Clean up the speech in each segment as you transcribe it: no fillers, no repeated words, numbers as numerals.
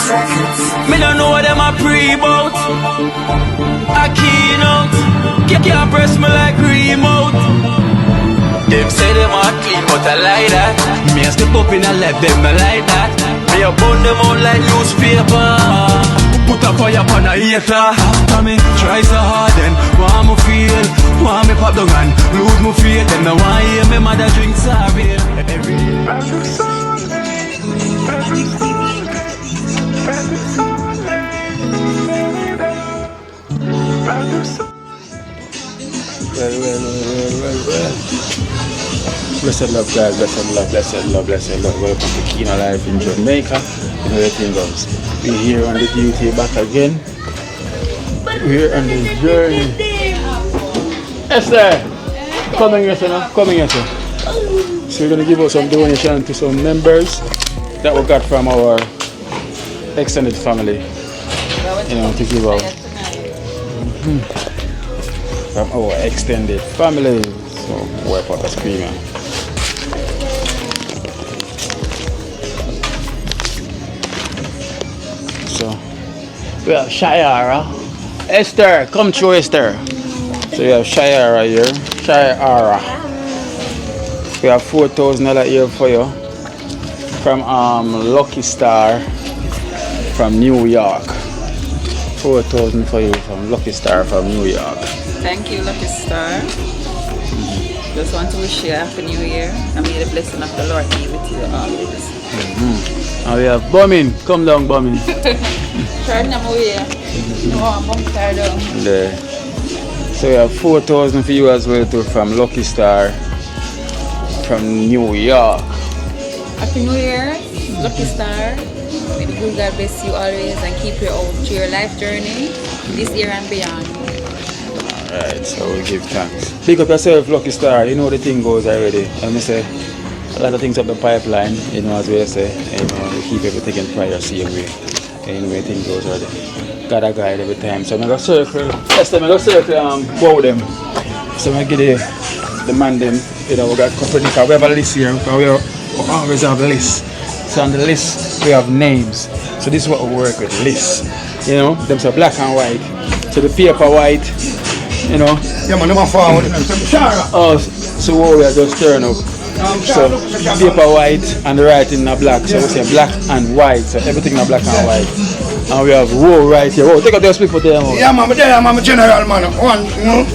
Me don't know what them a pre-bout. Akeynote, can't press me like remote. Them say them a clean, but I like that. Me a step up in a left, them I like that. Me a burn them out like newspaper. Put a fire upon a hater. After me try so hard, then want me feel, want me pop down and lose me faith. Them no want hear me mother drink sorry. Well. Blessed love, guys, blessed love. Welcome to Akeynote Life in Jamaica. You know everything goes. We're here on the duty back again. We're here on the journey. Esther! Come here, sir. So we're going to give out some donation to some members that we got from our extended family. You know, to give out. From our extended family. So wipe out the screen, man. So we have Shayara. Esther, come through, Esther. So we have Shayara here. Shayara. We have $4,000 here for you. From Lucky Star from New York. 4,000 for you from Lucky Star from New York. Thank you, Lucky Star. Just want to wish you a happy new year and may the blessing of the Lord be with you always. And we have Bumming. Come down, Bumming. Turn them away. No, I'm going to start down. There. So we have 4,000 for you as well too from Lucky Star from New York. Happy New Year, Lucky Star. May the good God bless you always and keep you out to your life journey this year and beyond. Alright, so we give thanks. Pick up yourself, Lucky Star. You know the thing goes already. And me say a lot of things up the pipeline, you know, as we say, you know, we keep everything in prayer, see way. Anyway, things goes already. God a guide every time. So I'm going to circle, bow them. So I'm going to give the man them, you know, we got company, we have a list here, we always have a list. So on the list, we have names. So this is what we work with, lists. You know, them are black and white. So the paper white, you know. Yeah, man, I'm forward. Oh, so what we are just turn up. So paper white and the writing in black. So we say black and white. So everything in black and white. And we have woe right here. Whoa, take out your speak for them. Yeah, man, but there I'm a general man. One, you know.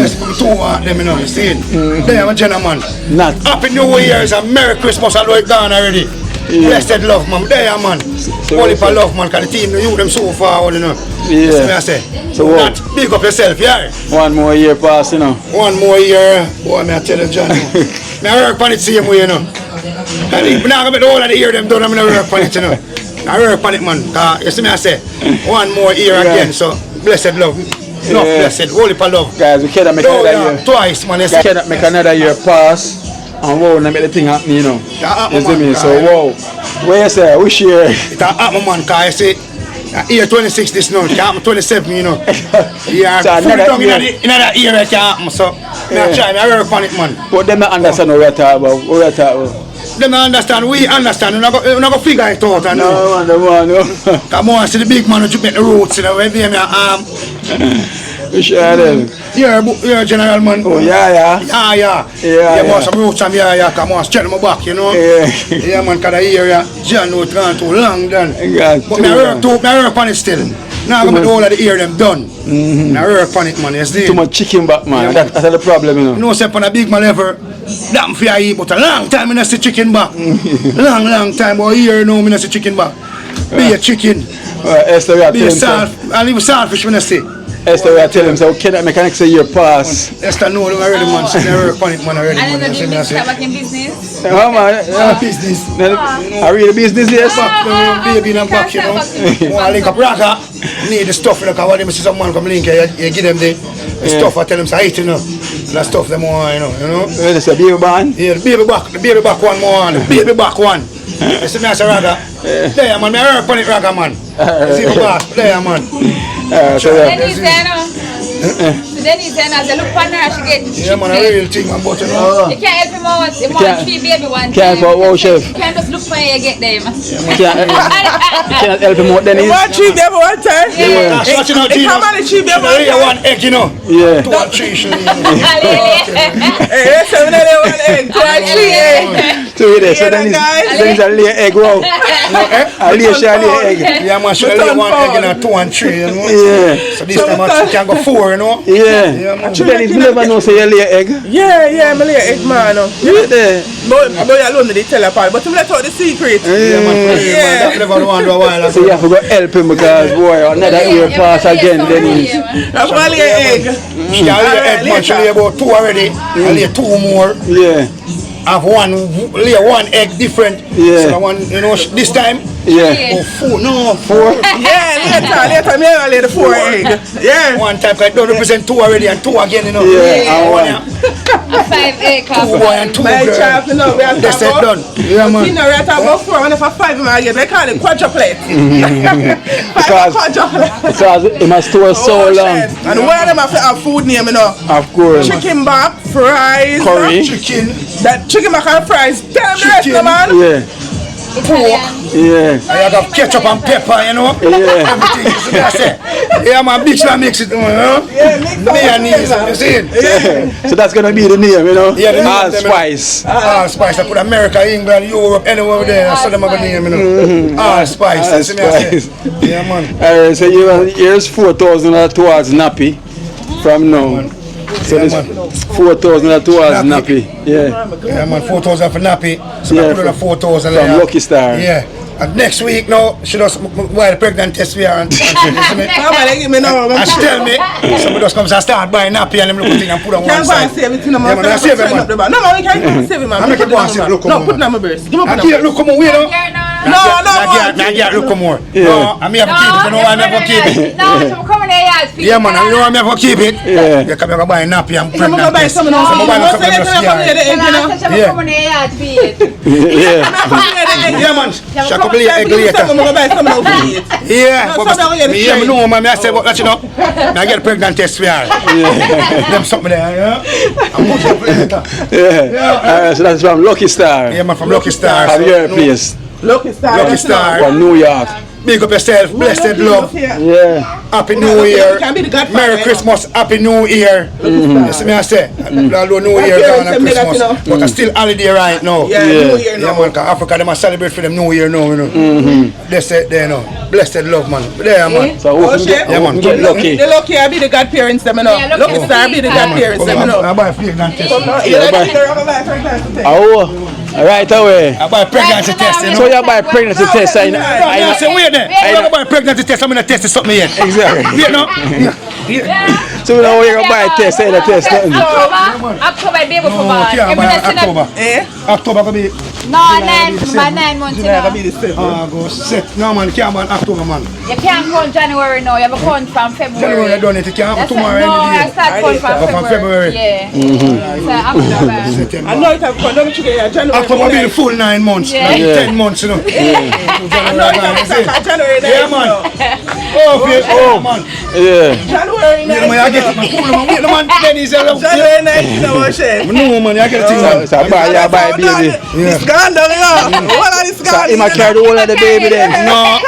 Let's put two of them, you know, you see it. There I'm a general man. Not. Happy New Year and Merry Christmas, although it's gone already. Yeah. Blessed love, man. There, man. Only for love, man, because the team, you them so far, you know. Yeah. That's what I say. So not big up yourself, yeah. One more year pass, you know. One more year. Boy, may I tell you, John. I work on it same way, you know. And if I'm not going to get all of the year them done, I'm going to work on it, you know. I work on it, man. Because you see me, I say, one more year again, so blessed love. Enough blessed, only for love. Guys, we cannot make another year. Twice, man. We cannot make another year pass. And wow, now make the thing happen, you know. You see me? So wow. Where you say, which year? It happen, man, because I say, year 26 this now, it happen 27, you know. Yeah, so fully done in that year it can happen, so I try, I work on it, man. But them not understand what we are talking about. What we are talking about. Them not understand, we understand, we're not going to figure it out. No. Come on, see the big man who make the roots, you know, when they have your arm. We sure them. You're a general man. Oh, yeah. Yeah, man, some roots from yeah, come on, straighten my back, you know. Yeah, man, because the area, John, no, it's gone too long done. But I work on it still. Now I'm going to all of the ear them done. I work on it, man, you see. Too much chicken back, man. Yeah, that's the problem, you know. You know, say, on a big man ever, damn fear I eat, but a long time I don't see chicken back. long time, but here, no, I don't see chicken back. Be a chicken. Esther, we are be a salt, and leave a saltfish when I see. Esther, we are telling him, so cannot make an extra year pass. Esther, no, them already, man. So they work on it, man, already. And in the business, back in business? Oh, man. Business. I read the business, yes? Baby in the back, you know. Want to link up Raka, need the stuff, you know, because when they see some man come link here, you give them the stuff, I tell them, say, you know. That stuff, them more, you know. That's a baby band? Yeah, the baby back one more, the baby back one. You see me as a Raka? There, man, I work on it, Raka, man. You see me back, there, man. So So Denise and as I look for her, she get Yeah, man, a real thing, man, but you know. You can't help him out. You want 3 baby one Can't time. go, chef. You can't just look for her, you get them. Can't help him out, Dennis. You want 3 baby one time? Yeah. That's what you know, It Gino. come on the 3 baby You one know, time. one egg, you know. Yeah. 2 and 3, you know. Hey, that's 7 and 1 egg. 2 and 3 egg. So it is. So Yeah, Dennis, guys. Dennis a lay egg, wow. A lay shall lay egg. Yeah, man, should have one egg in a 2 and 3, you know. Yeah. So this time I can go 4, you know. Yeah. man. So Dennis, you never know say you lay egg. Yeah, I'm a little egg man. You there? But you alone they tell apart. But I'm let out the secret. Yeah, man, Yeah. that never wonder why. So you have to go help him because boy, another year pass again, Dennis. I'm only an egg. She lay egg, man, she lay about 2 already. I lay 2 more. Yeah. Have lay 1 egg different. Yeah. So the one, you know, this time, Yeah. oh, 4, no, 4. Yeah, later, me I lay the 4 egg. Yeah. One time, I don't represent 2 already and 2 again, you know. Yeah, and one. 5 acres. 2 boy and 2 My girl. child, you know, we are They said done. Yeah, You man. know, we're talking about 4 and if I 5 I get, they call it quadruplet. 5 Because- quadruplet. Because it must store so Oh, long. shit. And one of them have to have food name, you know. Of course. Chicken bap, fries, Curry. Chicken, that chicken mac and fries. Tell them the rest, Chicken. no, man. Yeah. Italian. Yeah. I got ketchup and pepper, you know. Yeah. Everything, you see what I say? Yeah, man, mix and mix it, you know. Yeah, mix up Mayonnaise, together. you see it? So that's gonna be the name, you know? Yeah, the name, Allspice. Allspice, I put America, England, Europe, anywhere there, I saw them have a name, you know. Allspice, you see me, I say? Yeah, man. Alright, so here's 4,000 towards Nappy from now. So Yeah, this man. 4,000 towards Nappy. Yeah. Yeah, man, 4,000 for Nappy. So Yeah, I put on a 4,000 from there. Lucky Star. Yeah. And next week now, she does while pregnant test we are and you see me? Come on, give me now. And she tell me, somebody just comes and start buying nappy and them little thing and put on one Can't go and side. save it in the Yeah, man, I save it, man. No, man, we can't go and save it, man. I make it go and save it, look, come No, on, put it man. on my burst. Give me I put it can't on. look, come on, wait now. No, I can't look, come on. No, I may have to keep it, you know, I may have to keep it. No, so come on here. Yeah, man, you know, I may have to keep it. Yeah. You come here, buy nappy and If I'm pregnant going to buy test. some now, So I buy no, something say just that I'm here. the egg, you know. Yeah. Come on here, feed. Yeah. Yeah, man, she come here egg I'm going later. to buy some now for it. Yeah, No, but some down here, me, yeah, the me know, man, I say, but you know, I get pregnant test for her. Them something there, yeah? I'm going to later. Yeah. Alright, so that's from Lucky Star. Yeah, man, from Lucky Star. From your No, place. Lucky Star. Lucky Star. From New York. Big up yourself, blessed love, Yeah. happy new year, Can be the Godfather, Merry you know. Christmas, happy new year. You see me I say, although new year gone and parents them Christmas, that, you know. but it's still holiday right now. Yeah, Yeah. New Year Yeah, now. man, cause Africa, they must celebrate for them new year now, you know. Blessed there now, blessed love, man. There, man. So who Oh, can shit. get, Yeah, who man. can get lucky? The lucky I be the godparents them, you know. Yeah, Lucky Star be the godparents them, you know. I buy pregnancy test. You Yeah, know, but- you're gonna buy pregnancy test. Oh, right away. I buy pregnancy test, you So know. you buy pregnancy test, I know. I say, wait there. I'm not buy pregnancy test, I'm gonna test something yet. Exactly. Wait now. So we know you're gonna buy a test, say the test. Nothing. October, baby for No, born. can't buy October. Eh? October could be No, 9 months. You July know. be the 7th. August, set. No, man, can't buy October, man. You can't count January now. You have a count from February. January, I done it. You can't That's tomorrow, no, I any day. start count Oh, from from February. Yeah. So October. I September. know it have come, let me check it. January. October be the full 9 months. Yeah. Like Yeah. 10 months, you know. I know it have January 9th. Yeah, man. Oh, face, oh, man. Yeah. January Yeah, man, I 9th. get it, man. Cool, man. Wait, man. Then he's a little. January 9th, you know what shit. No, man, I get it, man. So buy, you buy a baby. It's gone down, you know. What are this So gone? he might carry the whole of the baby then. No.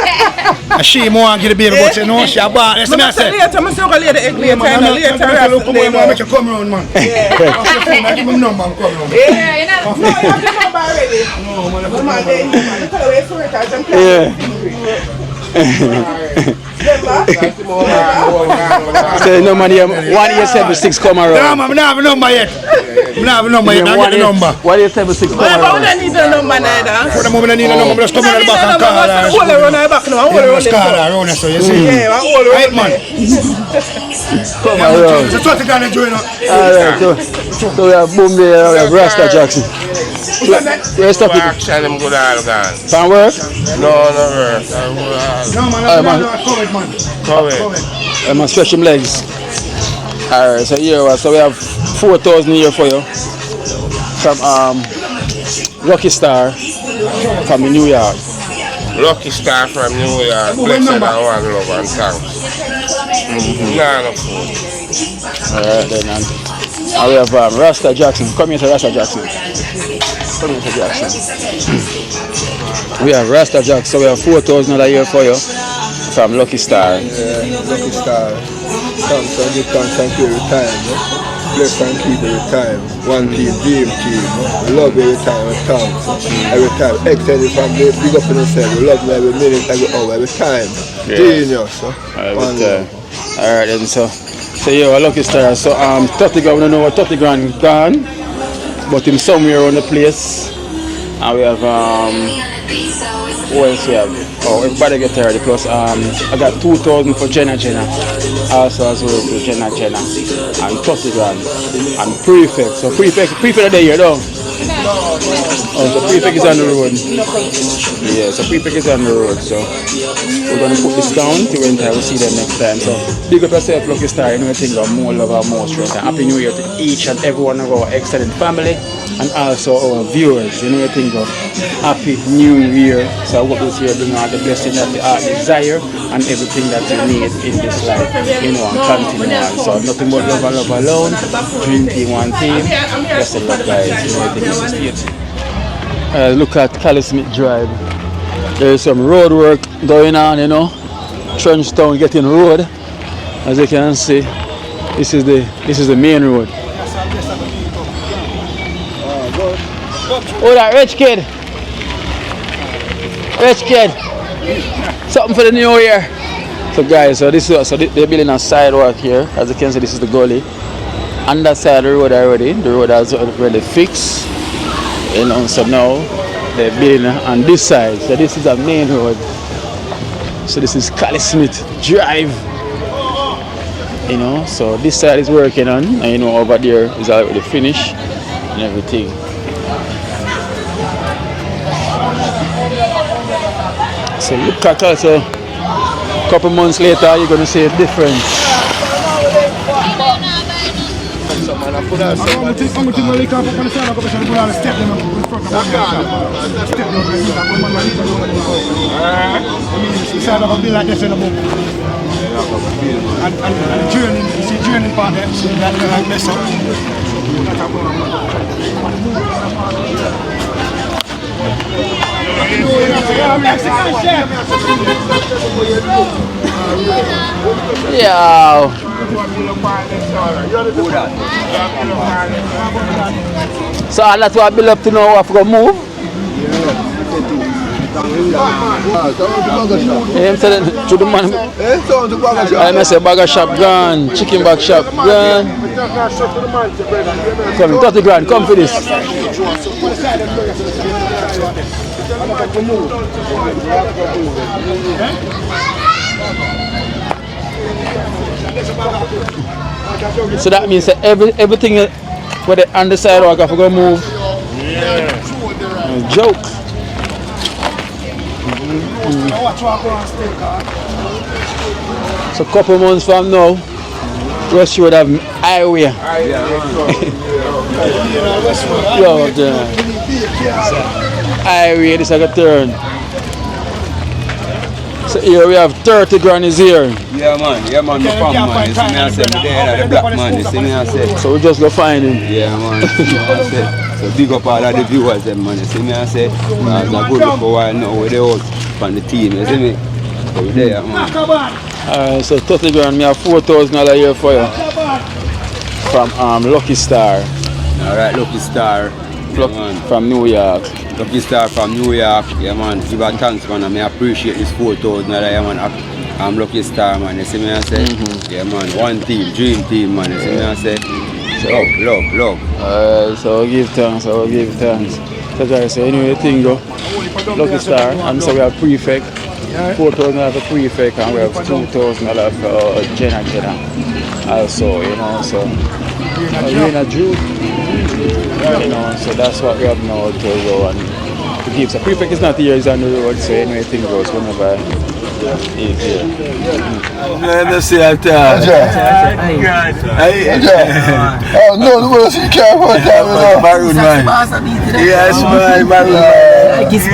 She more get the baby, but you know, she a bar. Listen, me I say. Later, I'm still going to lay the egg later. Man, I'm and not later, going to look rest away, day, man. no. Make you come around, man. Yeah. Off your phone, I give him number and come around. Yeah, you know. No, you have to come back already. No, man, I Come come on, around. then. You tell her where to work, I'm So no money, 1876 come No, around. man, I don't have a number yet. I don't have a number yet. I get the number. 1876 come But we around. don't need the number neither. For the moment, I need a number. Just come in the back and call her. Hold her on her back now. Hold her Yeah, on just this call one. her around there, so you see. Yeah, I hold her Right, on man. there. Come around. So what you gonna do, you know? Alright, so we have Boom there, we have Rasta Jackson. Where's the people? Action them good all gone. From work? No, no work. No, man, Alright, man. I'm covered, man. Come I must stretch him legs. Alright, so here, so we have 4,000 here for you. From Lucky Star from New York. Lucky Star from New York. Blessed and one love and thanks. Nah, no food. Alright then, and we have Rasta Jackson. Come here to Rasta Jackson. Come here to Jackson. We have Rasta Jackson, so we have $4,000 a year for you from Lucky Star. Yeah, Lucky Star. Thanks and give thanks and for your time. Bless and keep every time. One team, dream team. Love every time and thanks. Every time. Excellent family. Big up in yourself. We love you every minute, every hour, every time. Genius. Every time. Alright then, so yeah, Lucky Star. So 30 grand, we don't know what 30 grand gone, but him somewhere around the place. And we have what else we have? Oh, everybody get 30 plus I got 2,000 for Jenna. Also as well for Jenna and 30 grand. And prefect. So prefect of the year though. Oh, the prefect is on the road. Yeah, so prefect is on the road. So we're gonna put this down till when we'll see them next time. So big up yourself, Lucky Star. You know, I think of more love and more strength. And Happy New Year to each and every one of our extended family and also our viewers. You know, I think of Happy New Year. So I hope this year bring all the blessing that you desire and everything that you need in this life. You know, and continue on. So nothing but love and love alone. Dream team, one team. Just a love, guys. You know, I think this is it. Look at Cali Smith Drive. There is some road work going on, you know. Trenchtown getting road. As you can see, this is the main road. Oh, that rich kid. Rich kid. Something for the new year. So guys, so they're building a sidewalk here. As you can see, this is the gully. On that side of the road already, the road has already fixed. You know, so now they're building on this side. So this is a main road. So this is Cali Smith Drive. You know, so this side is working on, and you know over there is already finished and everything. So look at also a couple months later you're gonna see a difference. And the journey part there, so that mess up. Yeah. So that's what I build up to know if we're going to move. I'm telling to the man. I say burger shop gone, chicken bag shop gone. Come 30 grand, come for this. So that means that everything where they on the sidewalk if we're gonna move. Joke. So a couple months from now, West Road have highway. Highway, this is a turn. So here we have 30 grand is here. Yeah man, the farm man. You see me I say, the black man, you see me I say. So we just go find him. Yeah man, you see me I say. So big up all of the viewers them man, you see me I say. Because I go look for a while now with the out from the team, you see me. So we're there man. Alright, so 30 grand, me have $4,000 a year for you. From Lucky Star. Alright, Lucky Star. From New York. Lucky Star from New York, yeah man. Give a thanks man, and I appreciate this $4,000 yeah man. I'm Lucky Star man, you see me I say? Yeah man, one team, dream team man, you see me I say? So, love. So give thanks, So guys, so anyway, thing go. Lucky Star, and so we have prefect. $4,000 for prefect, and we have $2,000 for Jenna. Also, you know, so Arena Jude. You know, so that's what we have now to go and to give. So prefect is not here, he's on the road, so anyway thing goes whenever he's here. Let's see that oh no, the world you care for that Maroon man. Yes man, Maroon man. Like his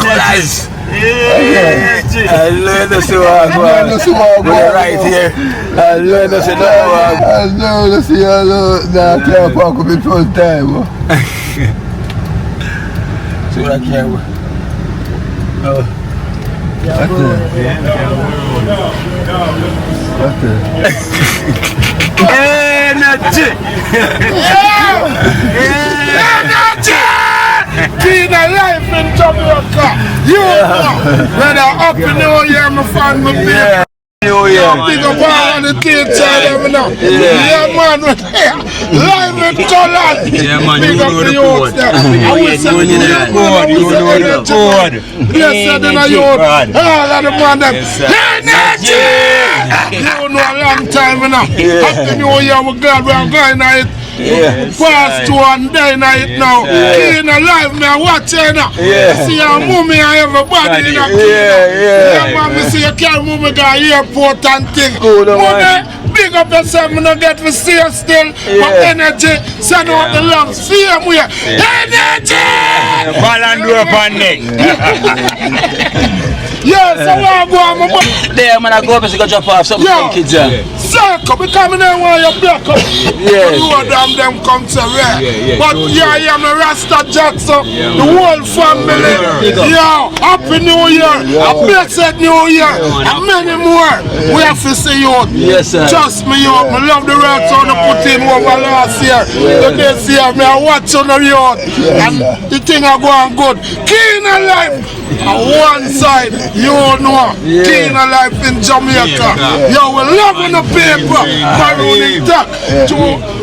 colors. I learned to see what I want. Right here. I learned to see that one. I know to see how I can't park up the first time. See what I can. Oh. That's Energy! Energy! Being alive in Jamaica. You know, when I'm up in New Year, my fan, my baby. New Year. Big up all on the kids side, now. Yeah, man, we're there. Live in Toland. Yeah, man, Big you up know the the youth code. there. I will say the code. Yes, sir, then I youth. All of the man, them. Energy! You know a long time now. Happy New Year, we're glad we're going at it. Fast to one day night now. Keen alive, man, watch it now. See your mommy and everybody in a yeah, man, we see you can't move me to the airport and thing. Mommy, big up yourself, me not get to see you still. But energy, send out the love, see him here. Energy! Ball and do up on neck. Yes, I want to go on my boy. There, man, I go up and go drop off some kids. Circle, because I don't want you back up. Yes. You and them come to rare. But yeah, I am a Rasta Jackson, the whole family. Yeah, Happy New Year, a blessed New Year, and many more. We have to see you. Yes, sir. Trust me, you. I love the work on the put in over last year. This year, I watch on the road, and the thing are going good. Keen alive on one side, you know. Keen alive in Jamaica. Yo, we love on the paper. Maroon intact.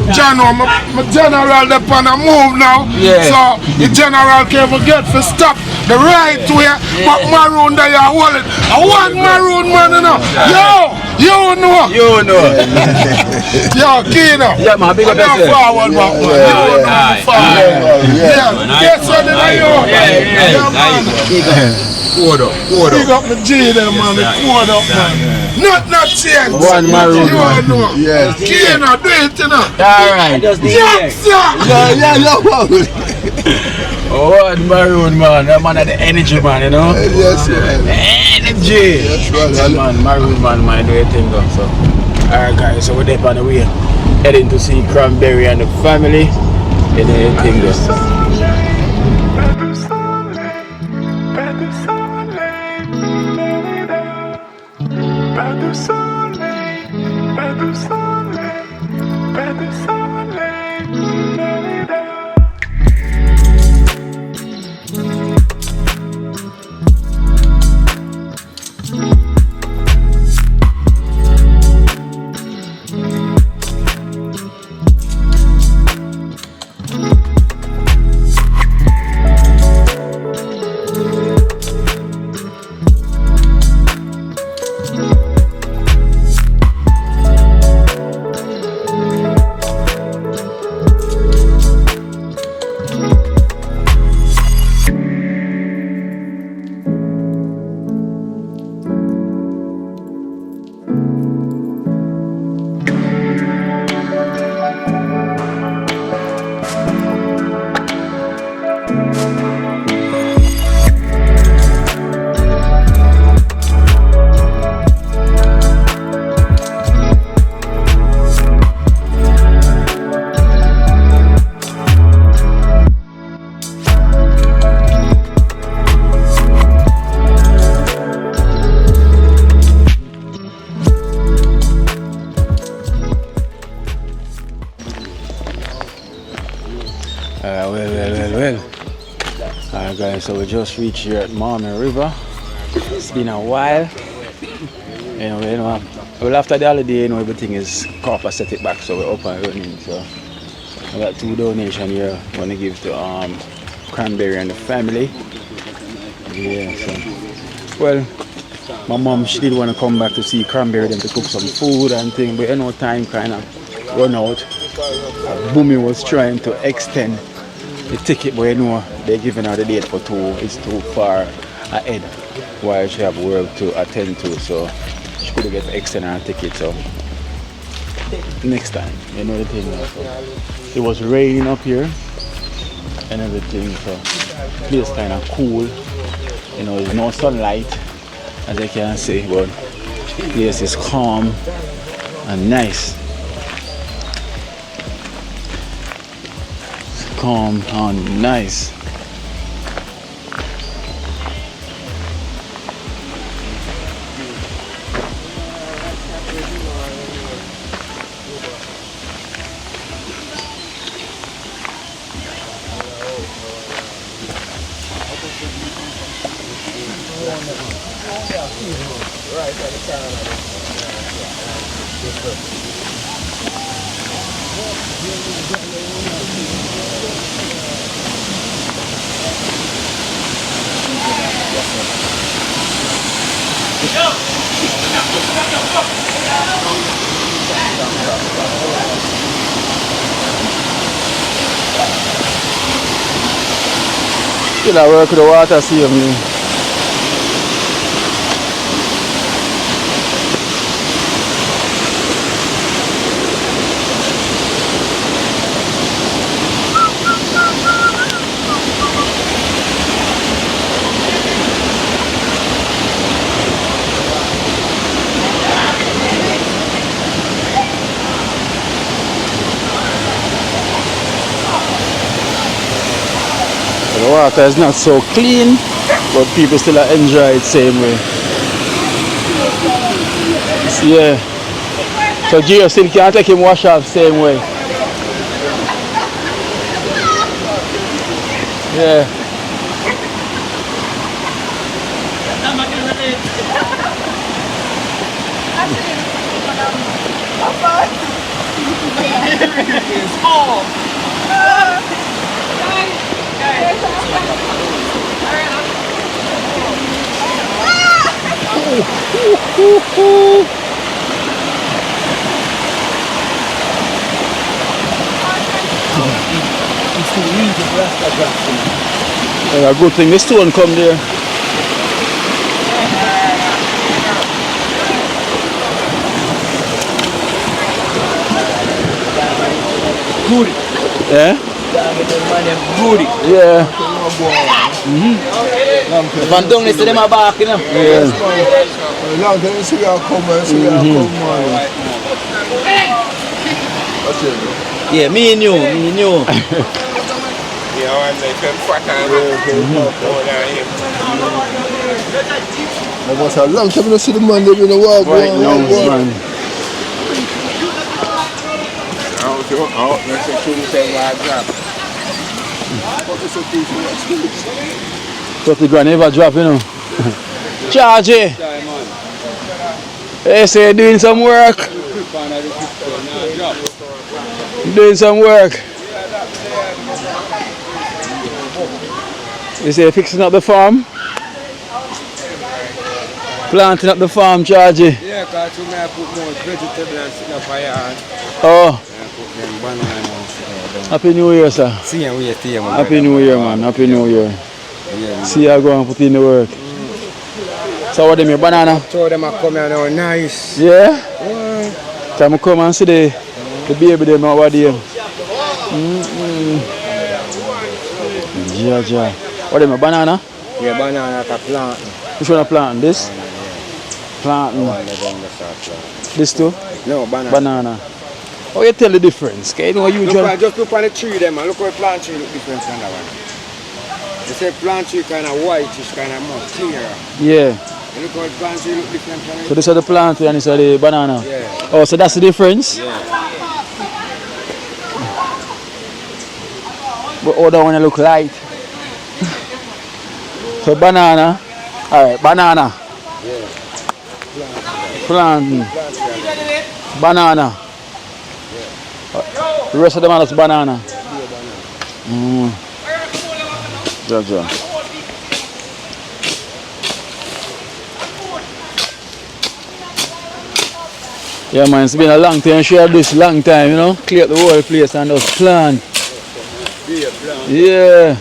General, my general up on a move now. So the general can't forget to stop the right way, but Maroon there you hold it. I want Maroon man, you know. Yo, you know. You know. Yo, Kina. Yeah, man, big up yourself. Forward, man. You know, forward. Yeah, guess what did I know? Yeah, man. Big up the G there, man. The quad up, man. Not change. One Maroon, you man. know. Yes. Kina, do it, you know. Alright. One Maroon, man. That man had the energy, man, you know. Yes, sir. Energy. That's right. Man, Maroon, man, do your thing, though. So, alright, guys, so we're there on the way. Heading to see Cranberry and the family. And their thing, though. Alright guys, so we just reached here at Marmy River. It's been a while. You know, well after the holiday, you know, everything is copper set it back, so we're up and running. So we got 2 donations here I want to give to Cranberry and the family. Yeah, so well, my mom, she did want to come back to see Cranberry them to cook some food and things, but you know, time kind of run out. Boomy was trying to extend the ticket, but you know, they're giving her the date for 2. It's too far ahead while she have work to attend to, so she couldn't get to extend her ticket. So next time, you know the thing. So it was raining up here and everything, so it's kind of cool. You know, there's no sunlight, as you can see, but the place is calm and nice. It's calm and nice. Still I work with the water saving. The water is not so clean, but people still enjoy it same way. Yeah. So Gio still can't take him wash off same way. Yeah. A good thing this stone come there. Good. Yeah? Good. Yeah. Van down this to them back, you know. Yeah. Long time you see you come and see you come. Yeah, me and you. Yeah, I'm like fat and more than him. It was a long time you see the man living in the world. Right now, man. Out, let's say 2 drop. 30 grand never drop, you know. Charge it. They say doing some work. Doing some work. You say fixing up the farm? Planting up the farm, Charge it. Yeah, because you may put more vegetable and sit up for your Oh. banana. Happy New Year, sir. See you with you, man. Happy New Year, man. Happy New Year. Yeah. See you go and put in the work. So what them your banana? So them are coming now nice. Yeah? Time I come and see the baby them over there. Yeah. What them your banana? Yeah, banana to plant. Which one are planting? This? Planting. This too? No, banana. Banana. How you tell the difference? Can you know usual? Just look on the tree them and look how the plant tree look different from that one. They say plant tree kind of whitish, kind of more clearer. Yeah. And look how the plant tree look different from it. So this is the plant and this is the banana? Yeah. Oh, so that's the difference? Yeah. But other one look light. So banana. Alright, banana. Yeah. Plant. Banana. The rest of them are just banana. Yeah. Yeah, man, it's been a long time. Share this long time, you know. Clear the whole place and just plant. Yeah.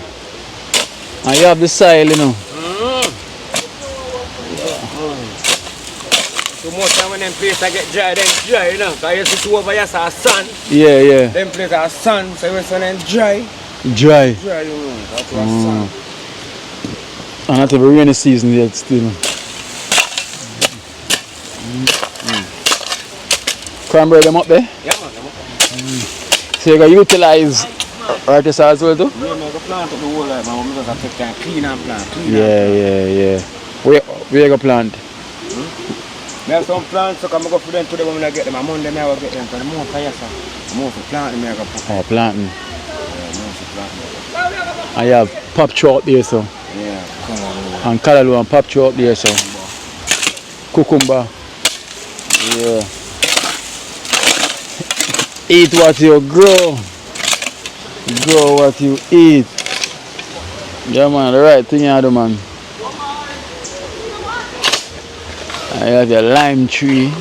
And you have the soil, you know. So most time when them place I get dry, then dry, you know. Because you see over here, so sun. Yeah. Them place are sun, so when sun then dry. Dry. Dry, you know. That's what sun. And not even rainy season yet still. Cranberry them up there? Yeah, man. So you gotta utilize artists as well too? Yeah, man, I plant up the whole life, man. I just take time clean and plant. Yeah. Where you gonna plant? I have some plants, so I go for them today when I get them. On Monday, I will get them. Because more fire, sir. More for planting, I go put. Oh, planting. Yeah, more for planting. And you have pop up there, so. Yeah, come on. And callaloo and pop up there, so. Cucumber. Yeah. Eat what you grow. Grow what you eat. Yeah, man, the right thing you do, man. And you have your lime tree.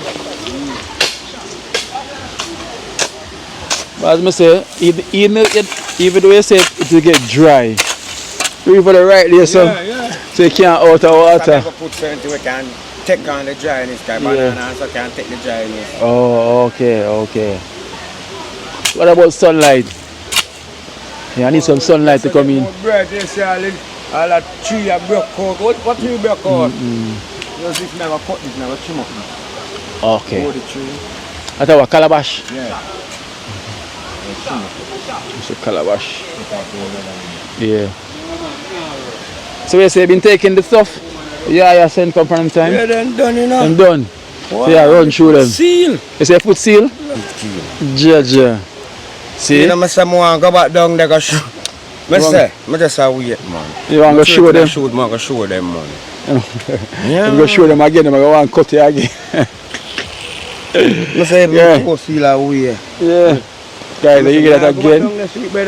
But as I say, even though you say it will get dry, you for the right there, so, so you can't out of water. So I put something we can take on the dryness, because banana so can take the dryness. Oh, okay. What about sunlight? Yeah, I need some sunlight to come in. Bread, you see all that tree are broke out. What tree broke out? Just if never cut this, never trim up now. Okay. Hold the tree. I thought a calabash. Yeah. It's a calabash. Yeah. So you say you been taking the stuff? Yeah, send come from time? Yeah, then done, you know. I'm done. Wow. So yeah, run through them. Seal. You say put seal? Ja. See? You know, I say, I go back down there, go show. I say, I just say wait, man. You want to show them? I go show them, man. Yeah. I'm going to show them again, I'm going to cut it again. I say, yeah. Go feel that way. Yeah. Guys, you get that again. Guys, you get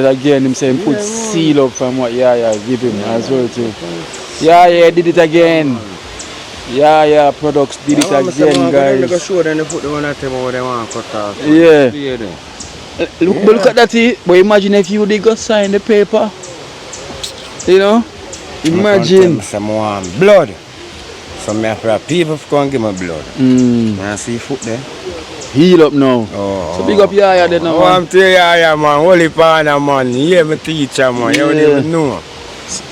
that again. Him saying put seal up from what give him as well too. Yeah, did it again. Yeah, products did it again, guys. Show them they put the one at them over they want to cut off. Yeah. Look at that. But imagine if you did go sign the paper. You know? Imagine. Some blood. So I have people come give me blood. I see foot there. Heal up now. Oh. So big up Yaya then now. Oh, I'm telling Yaya, man. Holy Father, man. You hear me teacher, man. You don't even know.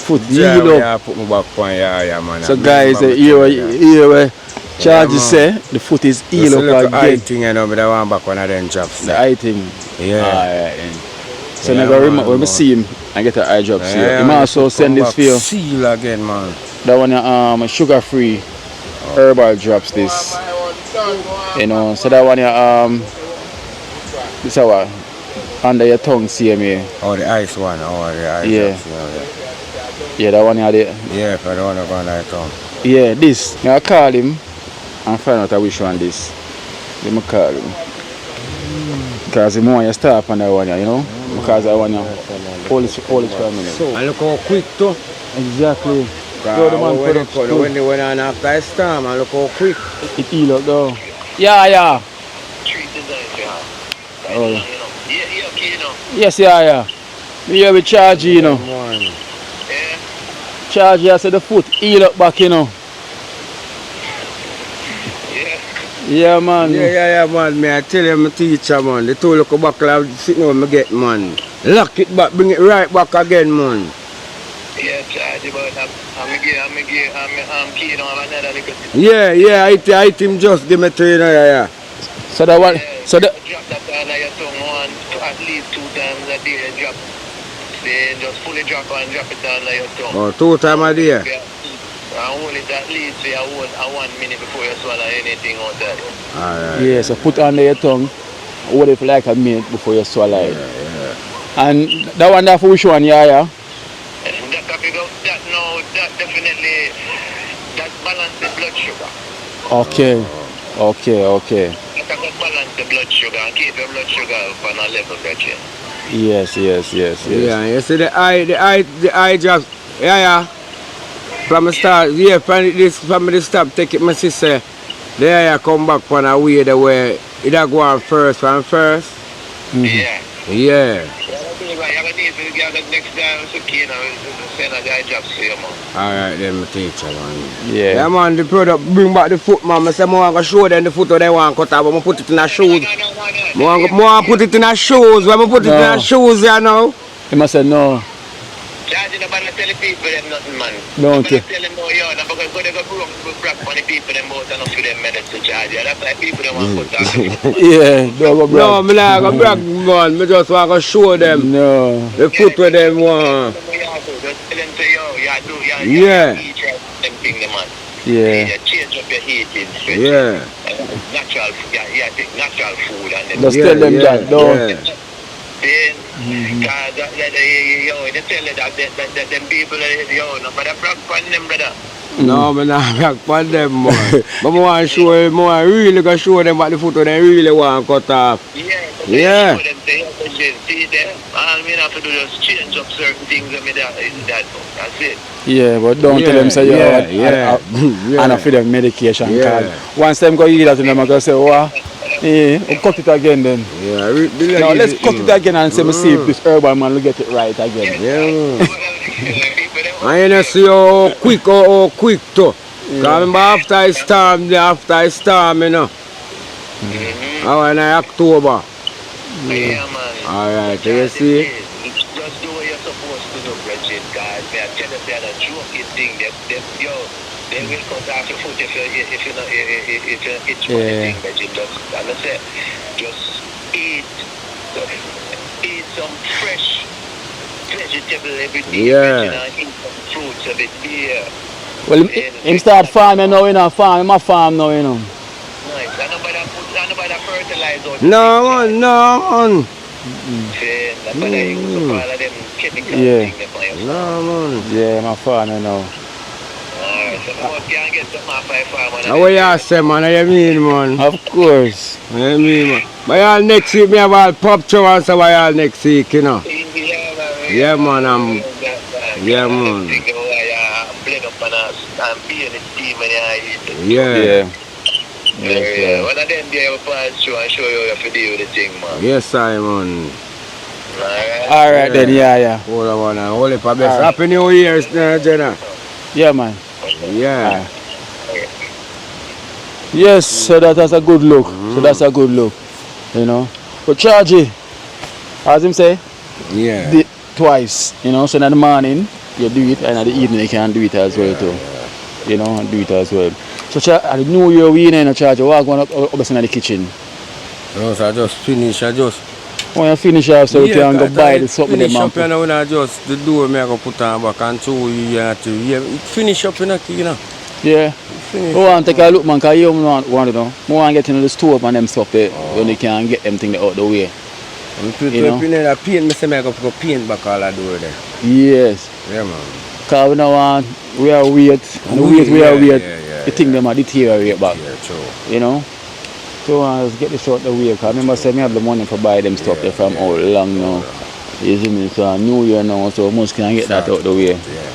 Foot heal up. Yeah, put me back on Yaya, man. So guys, here where charges say the foot is heal up again. I think you know, but I want back one of them jobs. The eye thing. Yeah. Alright then. So never remember when we see him and get the eye drops here. He might also send this for you. Seal again, man. That one sugar free herbal drops this. You know, so that one this our under your tongue CMA. Oh, the ice one. Oh, the ice drops. Yeah, that one you there. Yeah, if I don't want to go on that tongue. Yeah, this. I call him and find out which one this. Let me call him. Because the more you start on that one, you know? Because I want all this for a minute. So, and look how quick too. Exactly. When they went on after a storm, and look how quick. It heal up though. Yeah. Oh. Yes, yeah. We have a charge, you know. Charge here, so the foot heal up back, you know. Yeah, man. Yeah, man. Me, I tell you, my teacher, man. They told you to back like sitting over me get, man. Lock it back, bring it right back again, man. Yeah, charge, but I'm keen on another little thing. Yeah, I him just give me to you, yeah. So that one, so that. Drop that under your tongue at least 2 times a day. Drop. Then just fully drop and drop it under your tongue. Oh, 2 times a day. And hold it at least for 1 minute before you swallow anything out there. Alright. Yeah, so put under your tongue, hold it for like a minute before you swallow it. Yeah. And that one there for which one, yeah? That definitely, that balance the blood sugar. Okay. That balance the blood sugar and keep your blood sugar up on a level that you. Yes. Yeah, you see the eye just, yeah. From the start, yeah, from the stop, take it, my sister. The eye come back on a way the way it go on first. Mm-hmm. Yeah. Next time, so keen, send a guy jobs to you, man. Alright, then my teacher, man. Yeah, man, the product bring back the foot, man. I say, I want to show them the foot they want to cut off, but I put it in the shoes. I want to put it in the shoes. When I put it in the shoes, you know. He must say no. Charge them and tell the people them nothing, man. Don't you? Tell them, yo, no, because they go broke on the people them out and not for them minutes to charge you. That's why people don't want to put that. Yeah, don't go brag. No, me not go brag, man. Me just want to show them. No. The foot where them want. Just tell them to yo, Yeah. eat right, them thing, man. Yeah. You change up your eating. Yeah. Natural, take natural food and then. Just tell them that. Don't. Yeah. Then, yo, they tell you that them people, yo, no, but I brag on them, brother. No, me not brag on them, man. But I want to show them, I really go show them what the foot they really want to cut off. Yeah. Show them, see them. All me have to do is change up certain things and me that's it. Yeah, but don't tell them say and for them medication. Yeah. Once them go eat that, them are going to say, oh, we'll cut it again then. Yeah, Now let's cut it again and say, see if this herbal man will get it right again. Yeah. And you know, see how quick too. Because remember after I storm, you know. How in October. Yeah, man. Alright, you see? Just do what you're supposed to do, Bridget, guys. I tell them they're a joking thing. They will cut off your foot if you know it's one thing, Bridget. As I said, just eat some fresh vegetable every day. Yeah. And eat some fruits of it here. Well, him start farming now, you know. Farm now, you know. Nice. I nobody fertilize out. No, man. Nobody use up all of them chemical things. No, man. Yeah, my farmer now. Alright, so I can't get some off my farm. How you say, man? How you mean, man? Of course. What you mean, man? But y'all next week, me have all pop show and so y'all next week, you know. Yeah, man. Yeah, man. Blend up and be in the steam when you eat. Yeah. Yeah. One of them there will pass through and show you how to deal with the thing, man. Yes, Simon. Alright then, yeah. Hold on, hold it for best. Happy New Year, Jenna. Yeah, man. Yeah. Yes, so that's a good look. So that's a good look, you know. But charge it, as him say, twice, you know. So in the morning you do it, and at the evening you can do it as well too, you know, and do it as well. So at the New Year we in a charge. What going up in the kitchen? No, so I just finish. When you finish off, so you can go buy the something. Finish up, you know, when I just the door me I go put on back and show you finish up, you know. Yeah. Oh, and take a look, man, because you want to know. More and get into the store and them stuff there, when you can get them things out the way. You know? Paint, me say I go paint back all the door there. Yes. Yeah, man. Because we don't want, we are weird. And the weight we are weird. The thing them are deteriorate back. Yeah, true. You know? So let's get this out the way. Because I remember saying I have the money for buy them stuff there from all long now. You see me? So New Year now, so most can get that out the way. Yeah.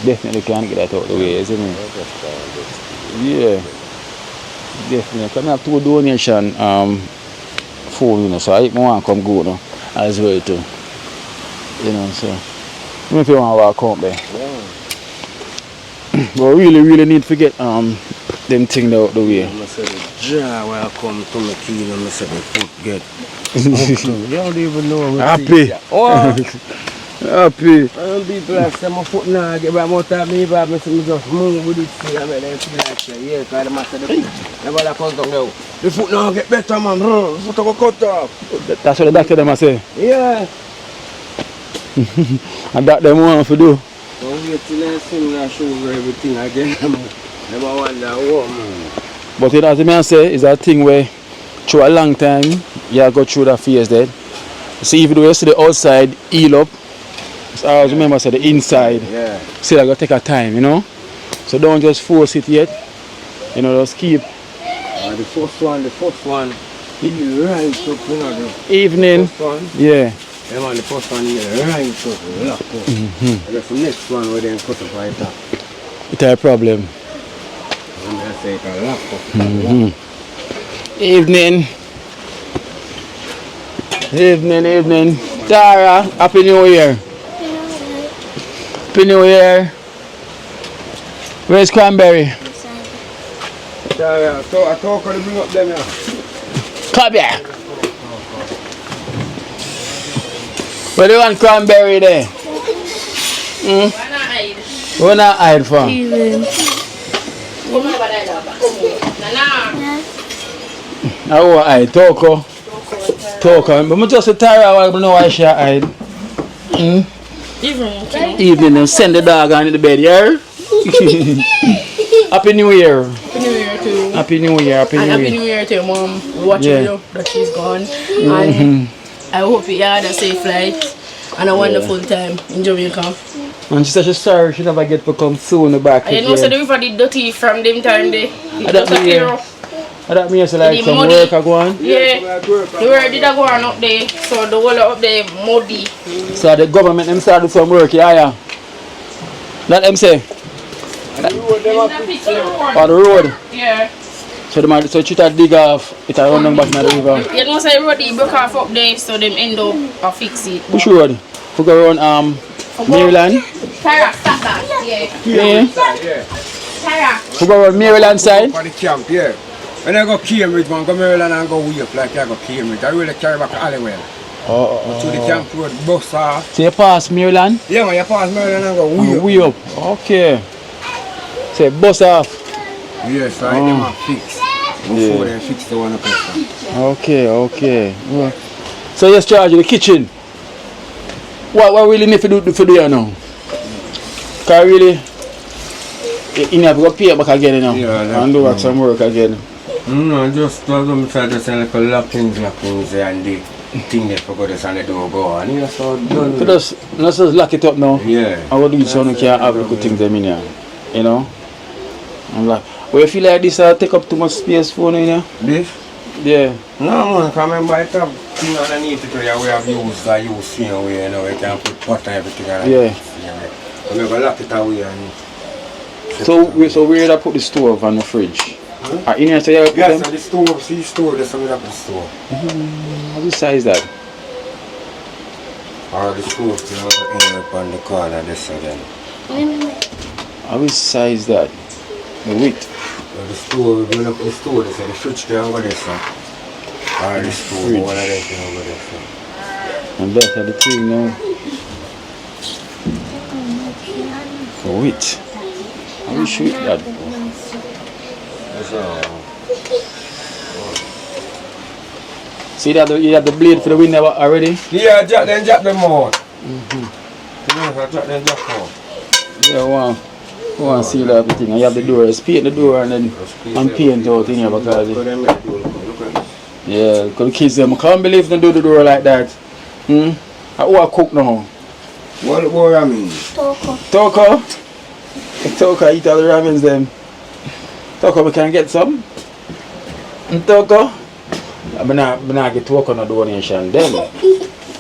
Definitely can get that out the way, you see me? Yeah. Definitely. Because I have 2 donation phone, you know, so I want to come good now as well too. You know, so if you want to walk home there. But really need to get them things out the way. I said the jar when I come to my key and I said the foot get. You don't even know what happy. Oh. Happy. People have said my foot now get back more time me but I just move with it see I mean they feel like yeah because the master the foot never like comes down now. The foot now get better man. The foot go cut off. That's what the doctor them say. Yeah. And that them want to do. So wait till I see me show you everything again. Never wonder what man. But it as the man say is a thing where through a long time you go through that phase there. See if you see the outside heal up. So I remember I said the inside. Yeah. See I gotta take a time, you know. So don't just force it yet. You know, just keep The first one heal right up, you know. Evening. First one. Yeah. Yeah man, the first one heal right up, lock up. And that's the next one where they cut up right top. It's a problem. And I say it a lock up. Evening. Tara, Happy New Year. Happy New Year. Where's Cranberry? Yeah, so I talk to bring up them here. Come here. Where you want Cranberry there? Why not hide from? I want hide. Toko. But I just tired. I want to know why she hide. Evening, them send the dog on the bed, yeah? Happy New Year. Happy New Year too. Happy New Year. Happy New Year. Happy New Year to your mom. Watching you that she's gone. And I hope you had a safe flight and a wonderful time in Jamaica. And she said she's sorry she never get to come soon back. I didn't know so the river did dirty from them time they. I don't mean so like some muddy. work I go on. Yeah, the work did go on up there, so the whole up there muddy. So the government them start do some work, yeah. That them say. On the road. Yeah. So they might so you try to dig off, it run them back in the river. You know say the road they broke off up there, so them end up fix it. Which road? We go around Maryland. Tara, stop that. Yeah. Tara. We go around Maryland side. For the camp, yeah. When I go Cambridge, man, go Maryland and go way up like I go Cambridge. I really carry back to Halliwell. To the camp road, bus off. So you pass Maryland? Yeah, man, you pass Maryland and go way up. Okay. So bus off. Yes, I them are fixed. Before they fix the one up there. Okay. Yeah. So you're charged the kitchen. What really need to do here now? Because really, you have to go pay back again now. Yeah, and do some work again. No, just try to sell like a lockings and the thing that forgot us and the door go on. Yeah, so done. So just lock it up now. Yeah. I will do it so you can have good things them in here. You know? I'm like, well, you feel like this take up too much space for you know? This? Yeah. No, man, come remember it have thing underneath it where we have used you know, we can put pot and everything on yeah. We never lock it away and so where did I put the stove and the fridge? In here, so you put yes, them? so the stove, see stove, that's where we have the stove. What size that? Or the stove, you know, up on the corner, this and then. How size that? The width? So the stove, we up the stove, they say the fridge can go this one. Or the stove, one of them can go this one. And that's the thing now. The width. How you shoot that? See that you have the blade for the window already? Yeah, drop them out. Drop them out. Yeah, wow. I want to seal everything. And you have the doors, paint the door and then paint out in here because yeah, because the kids them, I can't believe they do the door like that. I cook now. What I mean? Toko eat all the ramens them. Toko, we can get some? Toko? I'm not get Toko no donation then.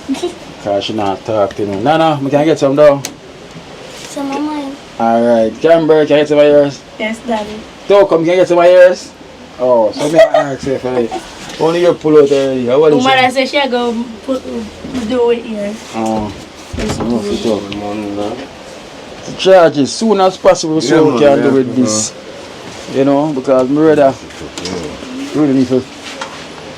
Because she not talk to me. No, we can get some though. Some of mine. Alright, Cranberry, can I get some of yours? Yes, Daddy. Toko, can I get some of yours? Oh, so me ask you for it. Only you pull out already. What is Mother said she go do it here. Oh. Charge as soon as possible so we can do with this. You know, because my brother really need to.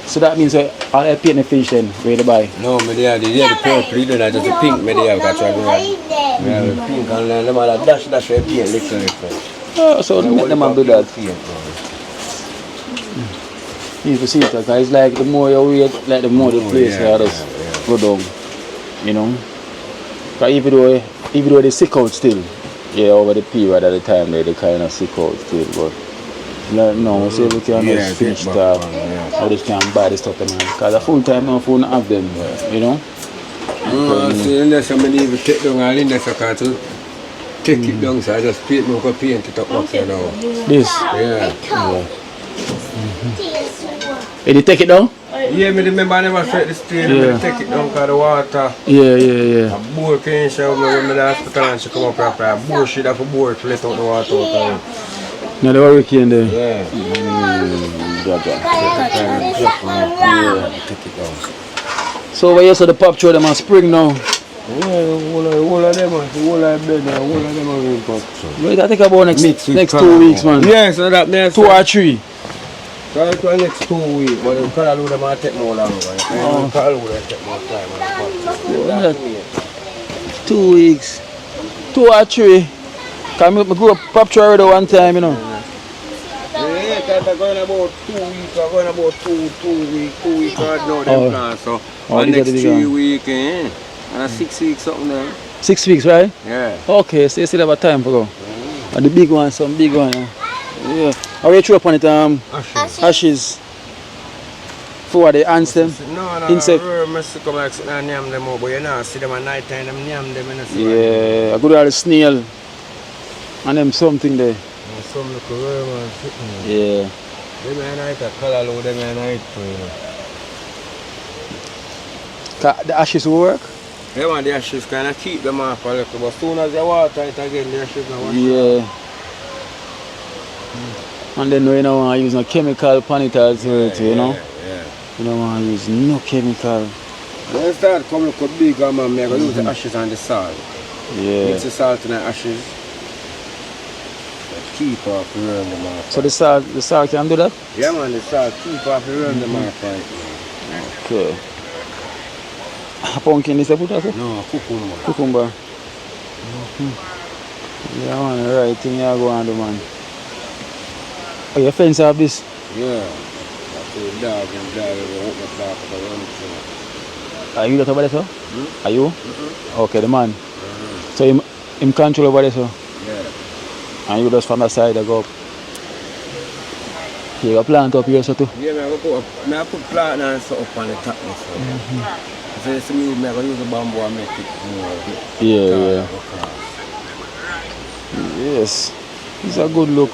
So that means all I paint the fish then, where to buy? No, me they have the purple, you don't have just the pink, me they have got to have the pink and then them all dash paint little. Oh, so let them do that. You can see it, because it's like the more you wait, like the more the place just go down. You know? Because even though they sick out still, yeah, over the period at the time they kind of sick out still, but no, we say we can just finish stuff, or they can buy the stuff, man. Because a full time now, we don't have them, you know? See, unless somebody even take down all in there, so I can't take it down, so I just paint it up now. This? Yeah. Did you take it down? Yeah, me remember I never set the stain, I take it down because the water. Yeah. A boar came shower me when I the hospital and she come up and a boar should have a boar to let out the water out. Now the hurricane there? Yeah. Take it down. So where you saw the pop throw them on spring now? Yeah, all of them, all of them are in pop. Wait, I think about next 2 weeks, man. Yeah, so that means 2 or 3. So it was next 2 weeks, but the color would have take more longer. The color would have take more time. Yeah. 2 weeks. 2 or 3. Cause I grew up pop tree already one time, you know. Yeah, because I'm going about 2 weeks, I'm going about 2 weeks right now, them plants. So, next 3 weeks, and 6 weeks something now. 6 weeks, right? Yeah. Okay, so you still have a time to go. And the big one, some big one. Yeah. How you throw up on it? Ashes. For the ants them? No, insect. I must come like and name them up, but you know, see them at night time, them name them in the sun. Yeah, I go to the snail. And them something there. And some look worm and sitting there. Yeah. They may night a color load, they may night for you know. The ashes will work? Yeah, man, the ashes kind of keep them off a little, but as soon as you water it again, the ashes don't wash yeah. And then you don't want to use no chemical upon it as well, you know? Yeah. You don't want to use no chemical. When you start coming look bigger, man, I'm going to use the ashes and the salt. Yeah. Mix the salt and the ashes. Keep off the worm them off. So the salt can do that? Yeah, man, the salt keep off the worm them off. Okay. A pumpkin is a put also? No, cucumber. Cucumber. Yeah, man, the right thing you go on do, man. Oh, your fence have this? Yeah. That's the dog and dog will open the dog for the run. Are you that over there, sir? Are you? Okay, the man. So him control over there, sir? Yeah. And you just from the side I go up. You got plant up here, so too? Yeah, I put plant and so up on the top. If you see me, I'm going to use the bamboo and make it more. Yeah. Yes. It's a good look.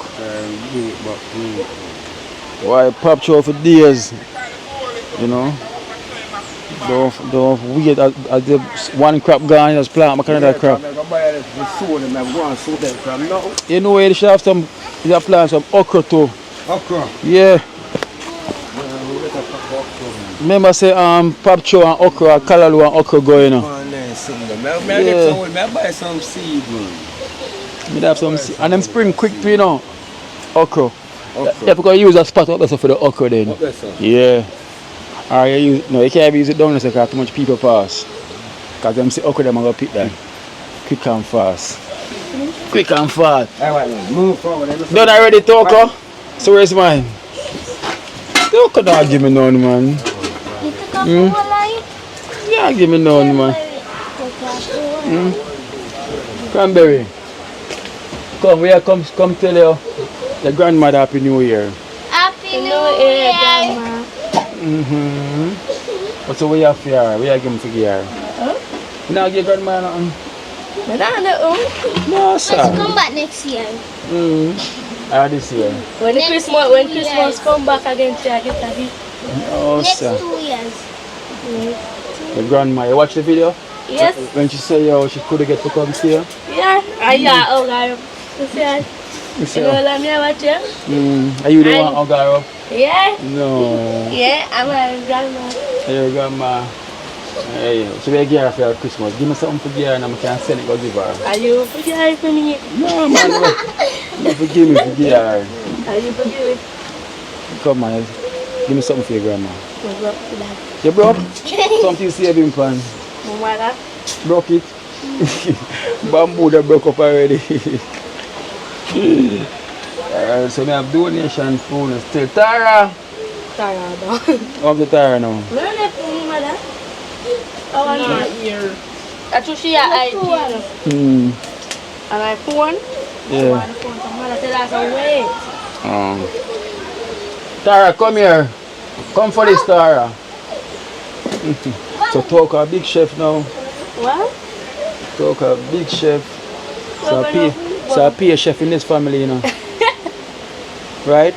Why pop show for days? You know? Don't wait at the one crop gone, just plant another crop. You know where you should have some, you have plant some okra too. Okra? Yeah. Remember say pop show and okra, callaloo and okra go, you know. I buy some seed. Me have some seed. And them spring quick too, you know. Okra. Yeah, because you use a spot up there for the okra then. Yeah. Or you can't use it down there because too much people pass. Because them see okra, them are going to pick that. Quick and fast. Quick and fast. Move forward. Done already, Toko? So where's mine? Toko don't give me none, man. Yeah, give me none, man. Cranberry. Come, we come tell your grandmother Happy New Year. Happy New Year, Grandma. What's the way you for her? Where you give him for her? You not give grandma nothing? No, sir. Let's come back next year. This year. When Christmas come back again, I get a gift. Oh, Next sir. 2 years. Your grandma, you watch the video? Yes. When she say she could get to come see you? Yeah. Oh, God. You know what I'm watch you? Are you the one who got up? Yeah. No. Yeah, I'm a grandma. Your grandma. Hey, so we give her for Christmas. Give me something for her and I can send it go give her. Are you forgive for me? No, man. No, forgive me for give her. Are you forgive? Come on. Give me something for your grandma. You broke that. You broke? Something saving pan. Mama, Broke it. Bamboo that broke up already. So we have donation food still. Tara! Tara, no. What's the Tara now? Where are you, mother? Oh, I'm not here. I told she had ID. And I phone. Yeah. I phone to mother said that's a wait. Tara, come here. Come for this, Tara. So talk a big chef now. What? Talk a big chef. So I pay a chef in this family, you know. Right?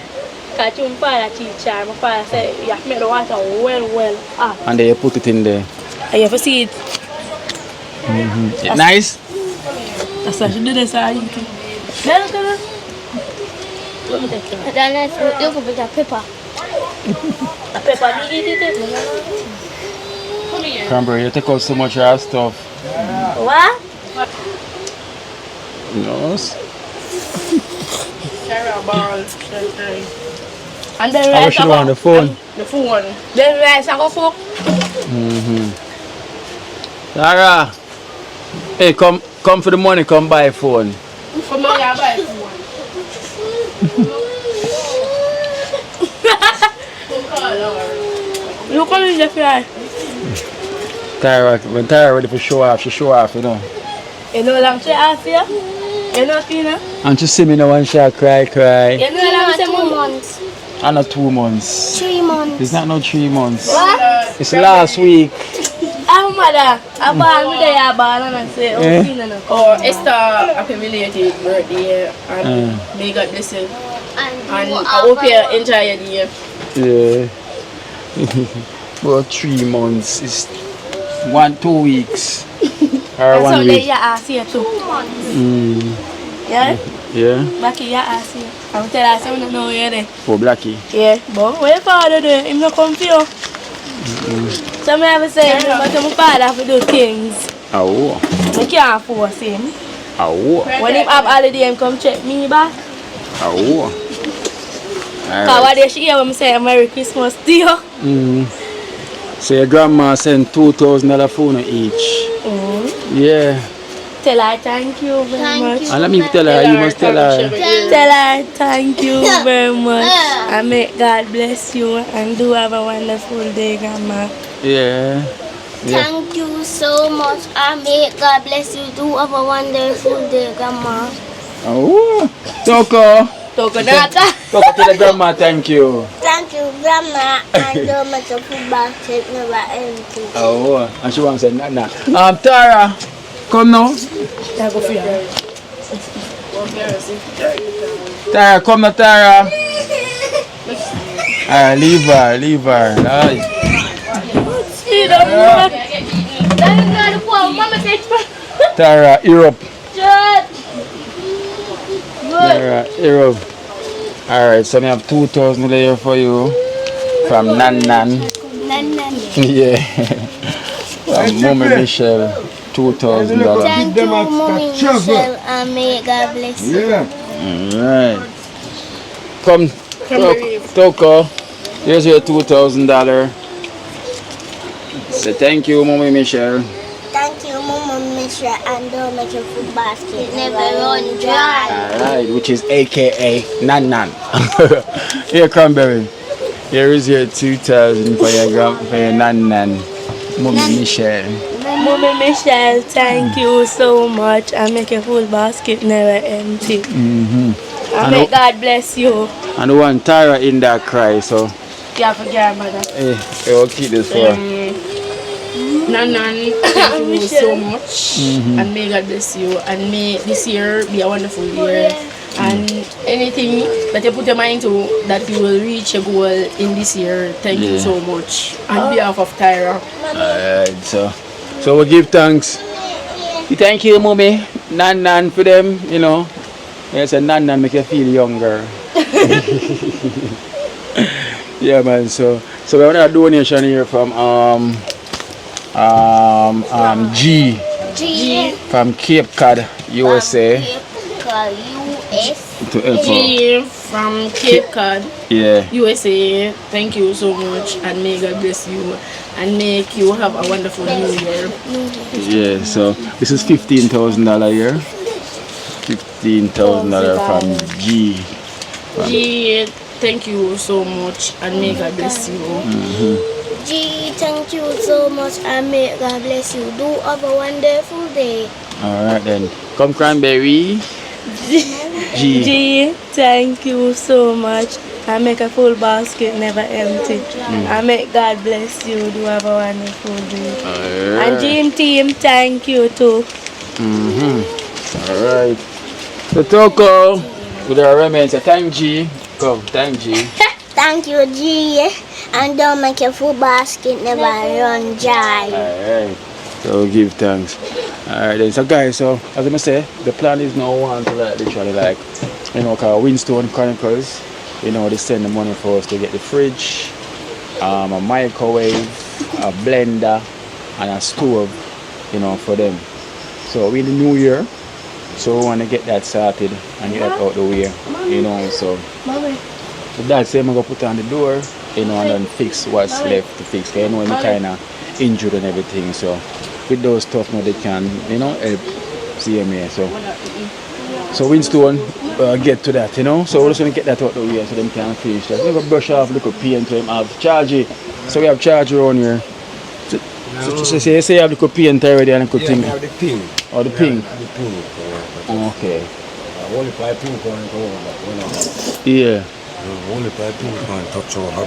Because my father teacher, my father said you have to make the water well hot. And then you put it in there. And you have to see it. Nice? That's why she did this. I eat it. Let me take it. Then let's look at the pepper. A pepper, you eat it. Come here. Cranberry, you take out so much of our stuff. What? No. Carry a ball. And then I rice wish you I go- on the phone. The phone. Then rice I go cook. Tara. Hey, come for the money, come buy a phone. Come on, I buy phone. You come in the fry. Tara, when Tara ready for show off, she show off, you know. You know long she ask you? You know Tina? And she see me now and she cry. You know long she 2 months. And not 2 months. 3 months. It's not no 3 months. What? It's last week. I'm mother. I born me there, I born and I say, oh, Eh? Tina. Or Esther, happy belated birthday. And may God bless you. And I hope you enjoy your day. Yeah. About 3 months. It's 2 weeks. Or And 1 so week. you ask you too. Yeah? Yeah. Backy, you ask you. I will tell her, I say, I don't know where you're there. For Blackie. Yeah, but where your father do? Him not come for you. So I have to say, but my father for do things. Oh. I can't force him. Oh. When him have holiday, him come check me back. Oh. Because what they she hear when I say Merry Christmas to you. So your grandma sent $2,000 phone each. Yeah. Tell her thank you very much. And let me tell her, you must tell her. Tell her thank you very much. And may God bless you and do have a wonderful day, Grandma. Yeah. Thank you so much. And may God bless you. Do have a wonderful day, Grandma. Oh. Toko. Toko Nata. Toko, tell the grandma thank you. Thank you, Grandma. And don't make a food basket never empty. Oh. And she wants to say, nah. Tara. Come now. I go for you. Tara, come now, Tara. Leave her. Aye. See the mama. That's not the point. Mama takes Tara, Europe. Good. Tara, Europe. Alright, so I have $2,000 here for you. From Nan. Yeah. From Mommy Michelle. $2,000. Thank you, Mommy Michelle, and may God bless you. Alright. Come, Toko. Here's your $2,000. Say thank you, Mommy Michelle. Thank you, Mommy Michelle, and don't make your food basket never run dry. Alright, which is AKA Nan. Here, Cranberry. Here is your 2,000 for your Nan. Mommy Michelle. Mommy Michelle, thank you so much. I make your full basket never empty. And may God bless you. And one Tara in that cry, so Yeah, forget mother. hey, we'll keep this for Nan, thank you so much. And may God bless you. And may this year be a wonderful year. And anything that you put your mind to, that you will reach a goal in this year. Thank you so much. On behalf of Tyra. Alright, so we give thanks. We thank you, Mommy, Nan for them, you know. Yes, and Nan make you feel younger. Yeah, man. So we have a donation here from G from Cape Cod, USA. To help G from Cape Cod, USA. Thank you so much, and may God bless you and make you have a wonderful new year. Yeah, so this is $15,000 here. $15,000 from G. G, thank you so much, and may God bless you. G, thank you so much, and may God bless you. Do have a wonderful day. Alright then. Come Cranberry. G, thank you so much. I make a full basket never empty. I make God bless you. Do have a wonderful day. And Dream Team, thank you too. Alright. So Toko, with our remains, thank G. Come, thank G. Thank you, G. And don't make your food basket never run dry. Alright. So we'll give thanks. Alright then, so guys, so as I say, the plan is now one to literally cause Winstone Chronicles, they send the money for us to get the fridge, a microwave, a blender, and a stove, for them. So we're in the new year, so we want to get that started and get that out the way, so So that's I'm gonna put on the door, you know, and then fix what's left to fix. 'Cause you know, I'm kind of injured and everything. So with those stuff, now they can, you know, help CMA. So Winstone get to that, you know. So we're just gonna get that out the way so them can finish that. We're gonna brush off, look at paint to them, have charge. So we have charge around here. So say you have the paint already and a good thing. Yeah, the pink. Or the pink. The pink. Okay. Only 5 pink on go back. Yeah. Only 5 pink on touch over.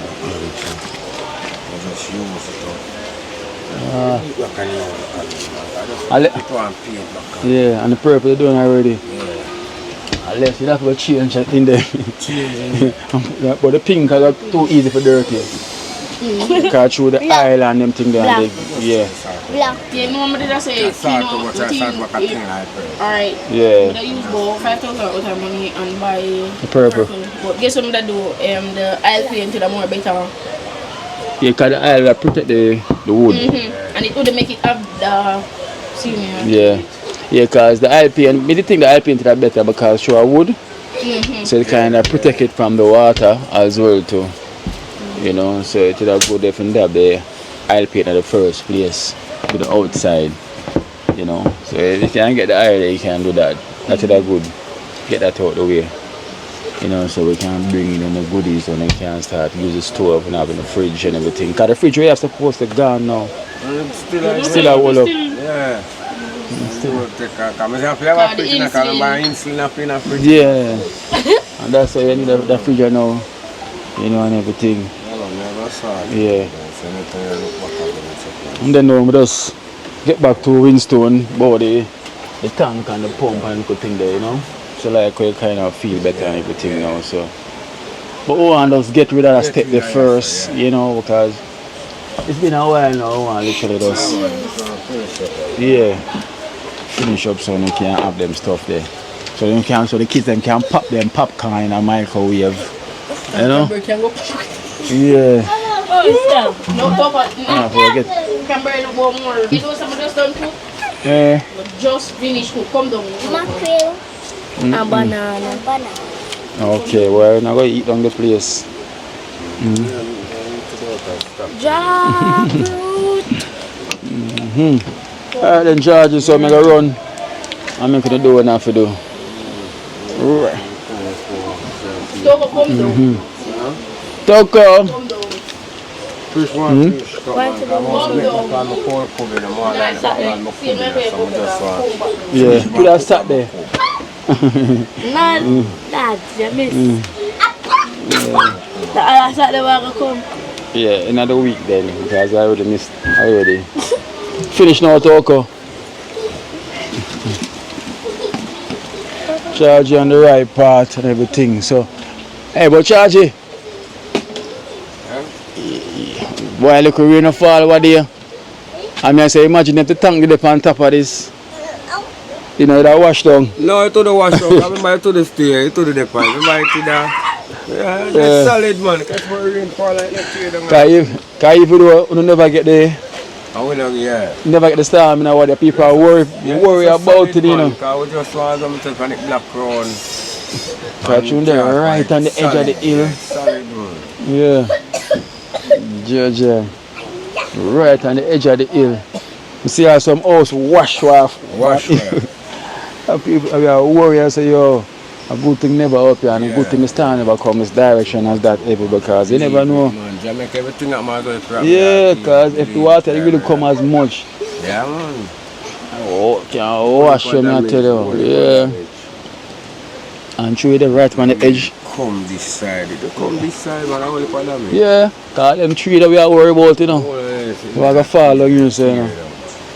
Just use it. Yeah, and the purple you're doing already. Unless you have to change it in there. But the pink are too easy for dirty. Because through the aisle and them thing there. Yeah. Black. Yeah, normally I say, alright. Yeah. But I use about 5,000 out of money and buy The purple. But guess what that do? The aisle paint is more better. Yeah, because the aisle will protect the wood. And it would make it have the senior. Yeah. Yeah, because the aisle paint, I think the aisle paint is better because sure wood. So it kind of protect it from the water as well too. You know, so it would have good definitely have the aisle paint at the first place to the outside. You know, so if you can get the aisle, you can do that. That would have good. Get that out the way. You know, so we can bring in the goodies and we can start use the stove and having the fridge and everything. Because the fridge we have supposed to gone now. Still a wall up. Yeah. Yeah. And that's why you need the fridge now. You know, and everything. Yeah. And then we just get back to Winstone about the tank and the pump and good thing there, you know. So like we kind of feel better and everything now. So, but and just get rid of that step there first, you know, because it's been a while now. And literally just finish up so you can have them stuff there. So you can, so the kids them can pop them popcorn in a microwave, you know. Yeah. No top at Forget. Cranberry no more. You know some of those done cook? Yeah. Just finish cook. Come down. Mackerel. A banana. Okay, well, now go eat on the place. Jackfruit. Alright then, George, so I'm going to run. I'm going to do what I have to do. Right. Toko, come down. Toko. Fish one fish. Yeah, put that sat there. Dad, you miss. The other Saturday will come. Yeah, another week then, because I already missed already. Finish now, Toko. Charge on the right part and everything. So, hey, but Charge. Boy, look, rain fall over there. I mean, I say, imagine if the tank get on top of this. You know, that wash down. No, it to the wash down. I buy it to the stair, it to the depot. I buy it to the... Yeah, that's solid, man. That's why rain fall like that here. Because if you never get the... I will not, yeah. Never get the storm, you know, what the people are worry about it, you know. Because we just want something from the black crown. Because you're there, right on the edge of the hill. Solid, man. Yeah. Georgia. Right on the edge of the hill. You see how some house wash off. Wash off. People are worried, say, yo, a good thing never up here and a good thing is time never come this direction as that ever because you never know. Man, Jamaica, everything that man going to yeah, because if the water really come as much. Yeah, man. Oh, can't wash you, I tell you. Yeah. And through the right on the edge. Come this side, man, I only follow me. Yeah, because them tree that we are worried about, you know. We are going to fall, like you say, you know.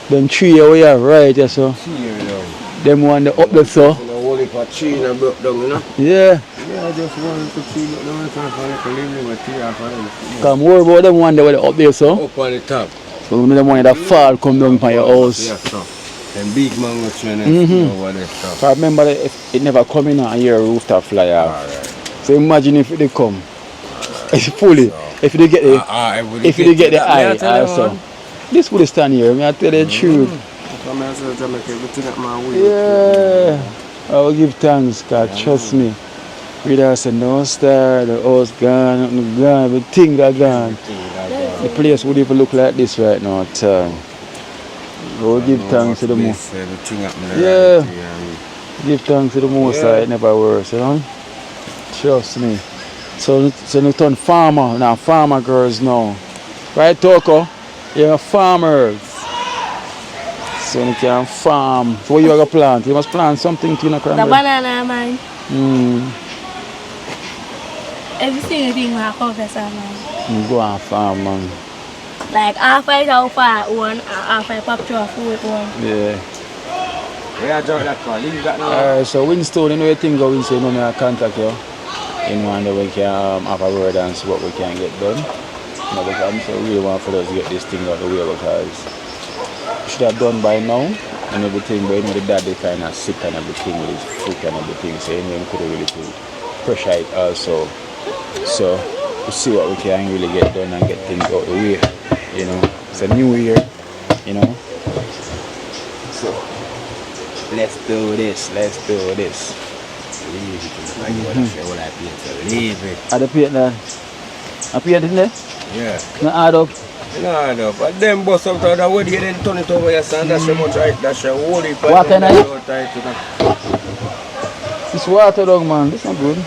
Them tree we are right, yeah, so. Them one the up there, so. Because I just want to see the I'm worried about them one that were up there, so. Up on the top. So when the one that fall come down from your house. Yeah, so. And big mango tree and over there, so. So I remember that if it never come in and your rooftop fly off. Right. So imagine if they come. It's fully. So. If they get the if they get the eye also. This would stand here, I tell you the truth. Yeah. I will give thanks, God, trust me. We just say no star, the house gone, nothing gone, everything that gone. The place would even look like this right now. We'll give thanks to the most. Yeah. Give thanks to the most, it never works, you know? Trust me. So you turn farmer, now farmer girls now. Right, Toko? You're farmers. So you can farm. So what you are going to plant? You must plant something to the Cranberry. The banana, man. Every single thing I confess, man. You go and farm, man. Like half I go for one, half I pop to a food one. Yeah. Where I drop that car? Leave that now. Alright, so Winstone, you know the thing going, so you know me I contact you. You know, and then we can have a word and see what we can get done. You know, because I'm so really want for us to get this thing out of the way because we should have done by now and everything, but you know the daddy kind of sick and everything with his foot and everything, so anyway we could really put pressure it also. So we see what we can really get done and get things out of the way. You know, it's a new year, you know. So let's do this. Leave it. Leave it. Are the paint there? I paint in there? Yeah. Not add up? No, no. But them bust up to the wood, you didn't turn it over your son. That's so much right. That's your holy part. What kind of it? It's water dog, man. That's not good.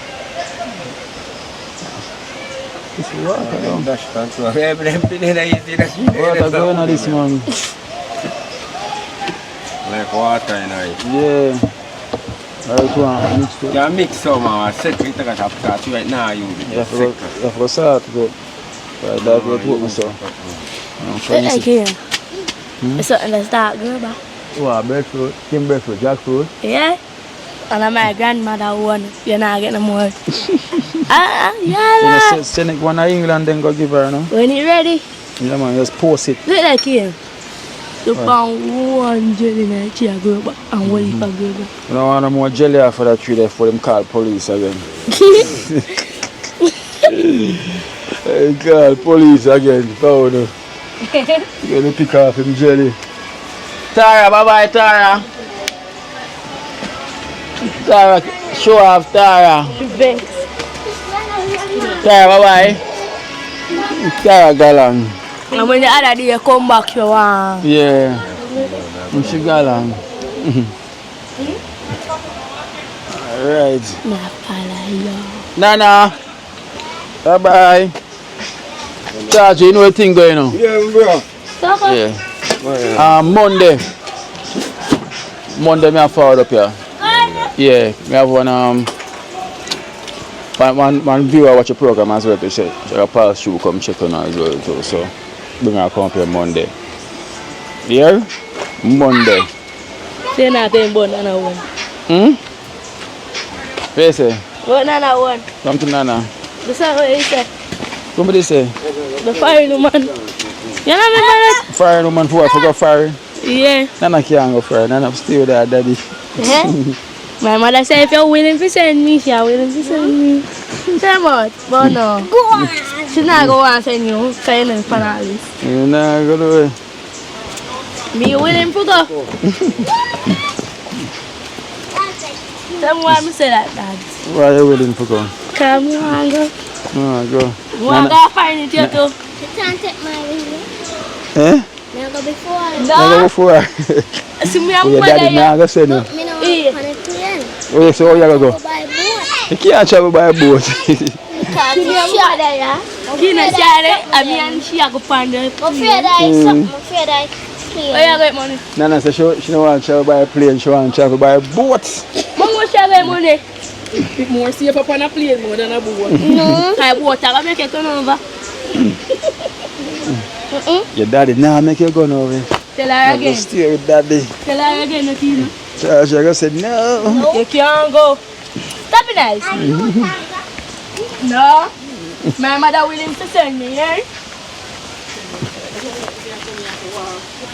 It's water dog. That's control. Water going on this, man. Like water, you know. Yeah. Right one, mix it. Yeah, mix some of set it because right now you have to go salt to it. Right, that's what put myself. Like here. It's something that's dark good, but. What, breadfruit? Kim breadfruit, jackfruit? Yeah. And my grandmother won. You're not getting more. Yeah. So send it one to England, then go give her, no? When it's ready. Yeah, man, just post it. Look like here. You found one jelly in a chair, go back and wait for go back. You don't want no more jelly for that tree there for them call police again. Hey, call police again. Found you. You're going to pick off him jelly. Tara, bye-bye, Tara. Tara, show off, Tara. Tara, bye-bye. Tara, galang. And when the other day you come back, you want. Yeah. She galang. Alright. Nana. Bye-bye. Charge, you know the thing going on? Yeah, bro. Yeah. Monday. Monday, me have forward up here. Yeah, me have one viewer watch a program as well to say, a pass through come check on as well too. So bring her come up here Monday. Yeah? Monday. Say nothing but Nana one. What you say? What Nana one? Come to Nana. That's what he said. Somebody say? The fire woman. You know that? Fire woman for what? For go fire? Yeah. Nana can't go fire. Nana stay with her daddy. Yeah. My mother said if you're willing to send me, she's willing to send me. Say much, but no. She's not going to send you. Silent for all this. You're not going to do it. Me willing to go. Tell me why I say that, Dad. Why are you willing to go? Come on, go. Oh, go. You want to go find it here too? You can't take my video. Eh? Never before. Never before. See me, I'm going to go send you. Me no want to plane. Oh, so you go? By boat. You can't travel by a boat. Because you shot there, yeah? You know, I mean, she go find it. I'm afraid I something. I'm afraid I plane. Where you get money? Nana said she don't want to travel by a plane, she want to travel by a boat. Mom wants to have money. More safe up on a plane more than a boat. No. I bought I make it turn over. Your daddy now make you go over. Tell her again. Stay with daddy. Tell her again, Akeynote. She gonna say no. You can't go. Stop it, guys. No. My mother willing to send me, eh?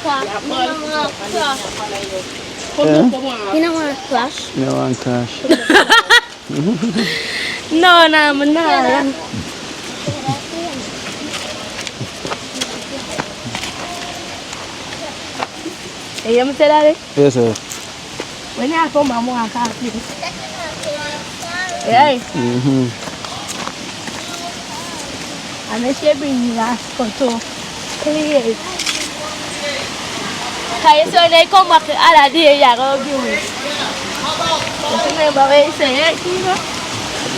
You don't want to clash? You don't want cash. No. Hey, you say that? Yes, sir. When I come, I'm going to call you. Yeah. Mm-hmm. And then she bring me last photo. Please. Because when they come back the other day, you're going to do it. Just remember what you say, eh, Kiva?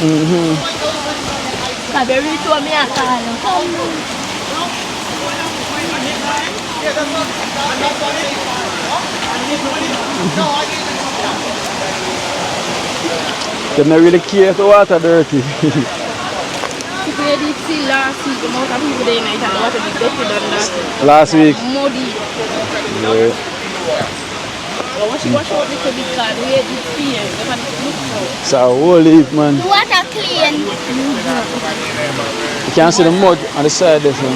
Mm-hmm. Cranberry told me I call him. They don't really care if the water dirty. People did see last week, the amount of people there night and the water did dirty than that. Last week. Muddy. Yeah. But when she wash out a little bit, God, we did see it. They had to look out. It's a whole heap, man. The water clean. You can see the mud on the side there. So.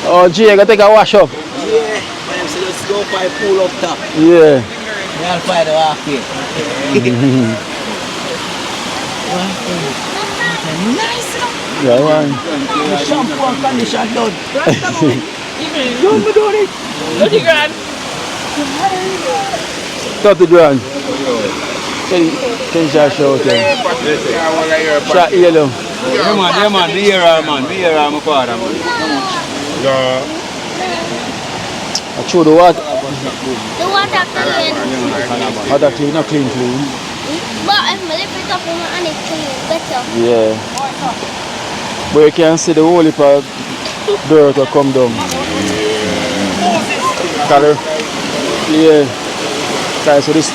Oh, gee, I gotta take a wash up. Yeah, so let's go for a pool up top. Yeah. I'll find the walk here. Nice. Yeah, man. The shampoo and condition done. Don't do it. 30 grand. 30 grand. Can you shout there? Shout yellow. Yeah, man. Be here, man. Be here, my father, man. Yeah. I threw the water. The water clean. Water clean, not clean. But if I lift it up and it's clean, better. Yeah. But you can see the whole heap of dirt will come down. Color. Yeah. So this.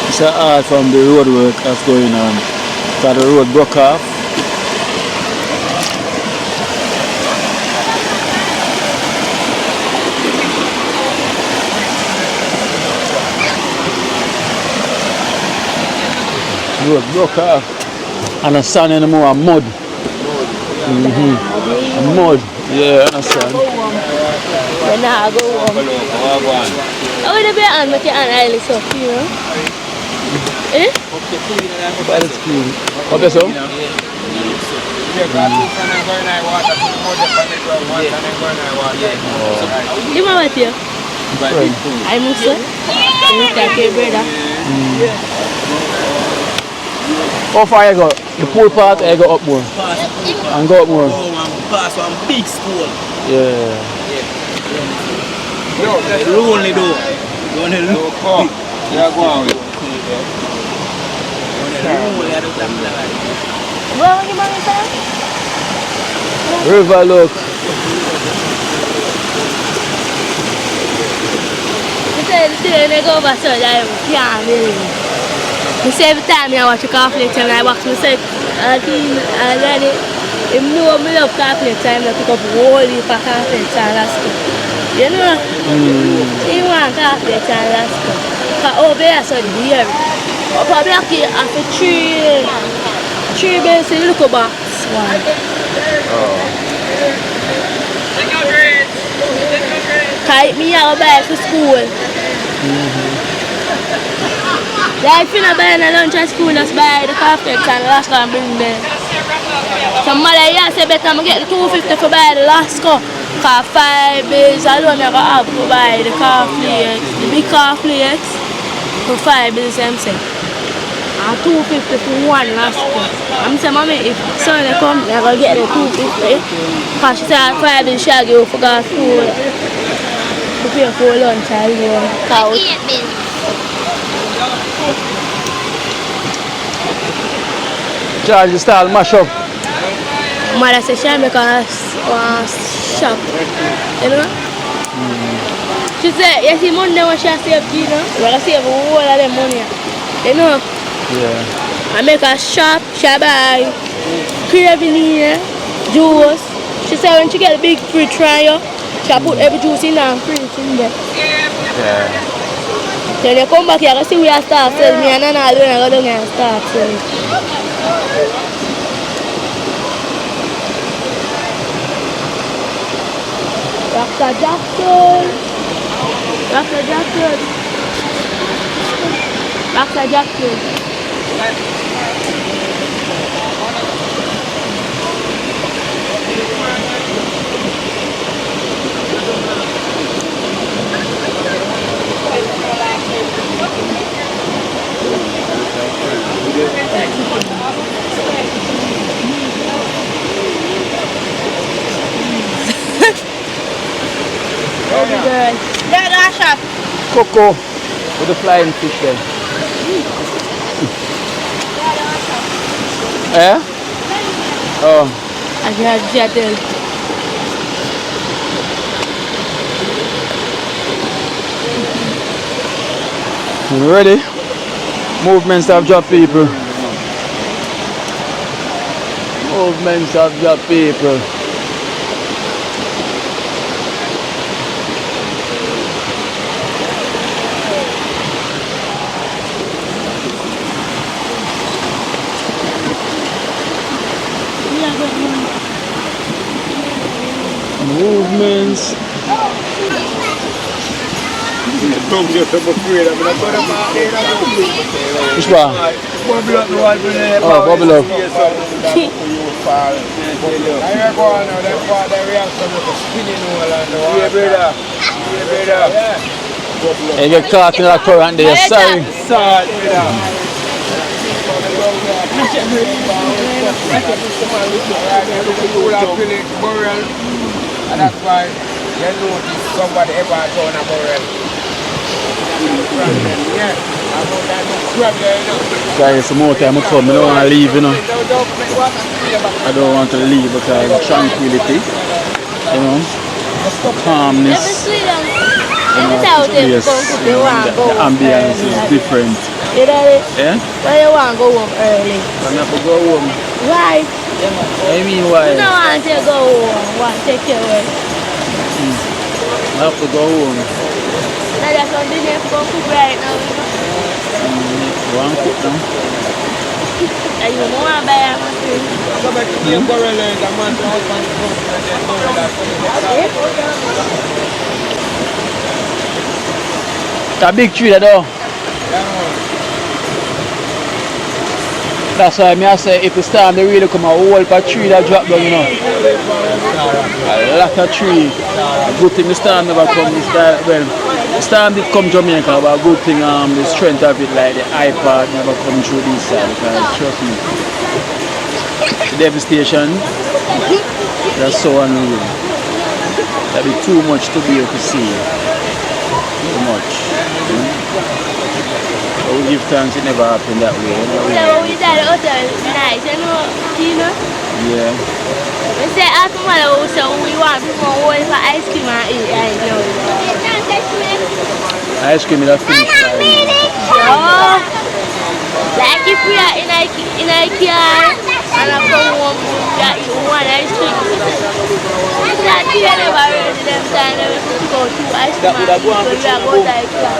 It's art from the road work that's going on. So the road broke off. Road broke off. And the sun anymore mud. Mm-hmm. Mud. Yeah, understand. When I go home. I will be on with your eyes up, you know. Eh? But it's clean. What is so? You know what you? I must say. You take your brother. How far you go? The pool part, I go up more. And go up more. Pass one big school. Yeah. The only door. You want to look up. Yeah, go on. River look. They go over so that I can't believe it. Every time I watch a calculator and I watch myself, I read it. If you know me love calculator, I pick up a whole heap of calculator and that's good. You know? You want calculator and that's good. Because over there, so the beer. Probably after three bills in the little box. One. Because me I go buy for school. Like if you not buy a lunch at school, just buy the calculator and the last and bring them. Some mother here say better I get the 250 for buy the last cup. Because 5 bills alone I go have to buy the calculator, the big calculator for 5 bills I'm saying. And 250 for one last cup. I'm saying mommy if son come I go get the 250. Because she said 5 bills she give for gas school. To pay for lunch alone. 8 bills. Charge the style mash up. Mother said she make a shop. You know? She said, you see money when she save, you know? We're going to save a whole lot of money. You know? Yeah. I make a shop, she buy Cranberry, juice. She said when she get a big fridge fryer, she put every juice in her fridge in there. Yeah. Then you come back here, you see we are start selling me and then I go down here and start selling. Dr. Jackson. Box of jacket. Oh my god. Yeah, that shot. Coco with the flying fish there. Eh? Oh. I got jetted. You ready? Movements of job people. Movements of job people. Movements. Which one? Oh, bubble up. You get caught in that current there, sorry. And that's why you notice somebody ever thrown a barrel. Guys, some more time I come, I don't want to leave, you know. I don't want to leave because of tranquility, you know, calmness, you know, this place, you know, the ambience is different. You know it? Yeah? Why you want to go home early? I'm not going to go home. Why? I mean, why? You don't want to go home, want to take your way. I have to go home. Now there's something there for cook right now. You want to cook now? And you don't want to buy a machine. Go back to the barrel and the man to husband That big tree there though. That's why I say if the storm they really come a whole for tree that drop down, you know. A lot of tree. A good thing the storm never come this time. Well, the storm did come Jamaica, but a good thing the strength of it, like the iPad never come through this side, because trust me. The devastation, that's so unreal. That'd be too much to be able to see. Too much. But we give thanks it never happened that way. So we did the hotel nice, you know? Yeah. We say after tomorrow, so we want people to wait for ice cream and eat. I know. Ice cream is a finish line. Oh, like if we are in a car and I come home, we are eating one ice cream. It's not here never ready them time to go to ice cream and eat, so we are going to ice cream.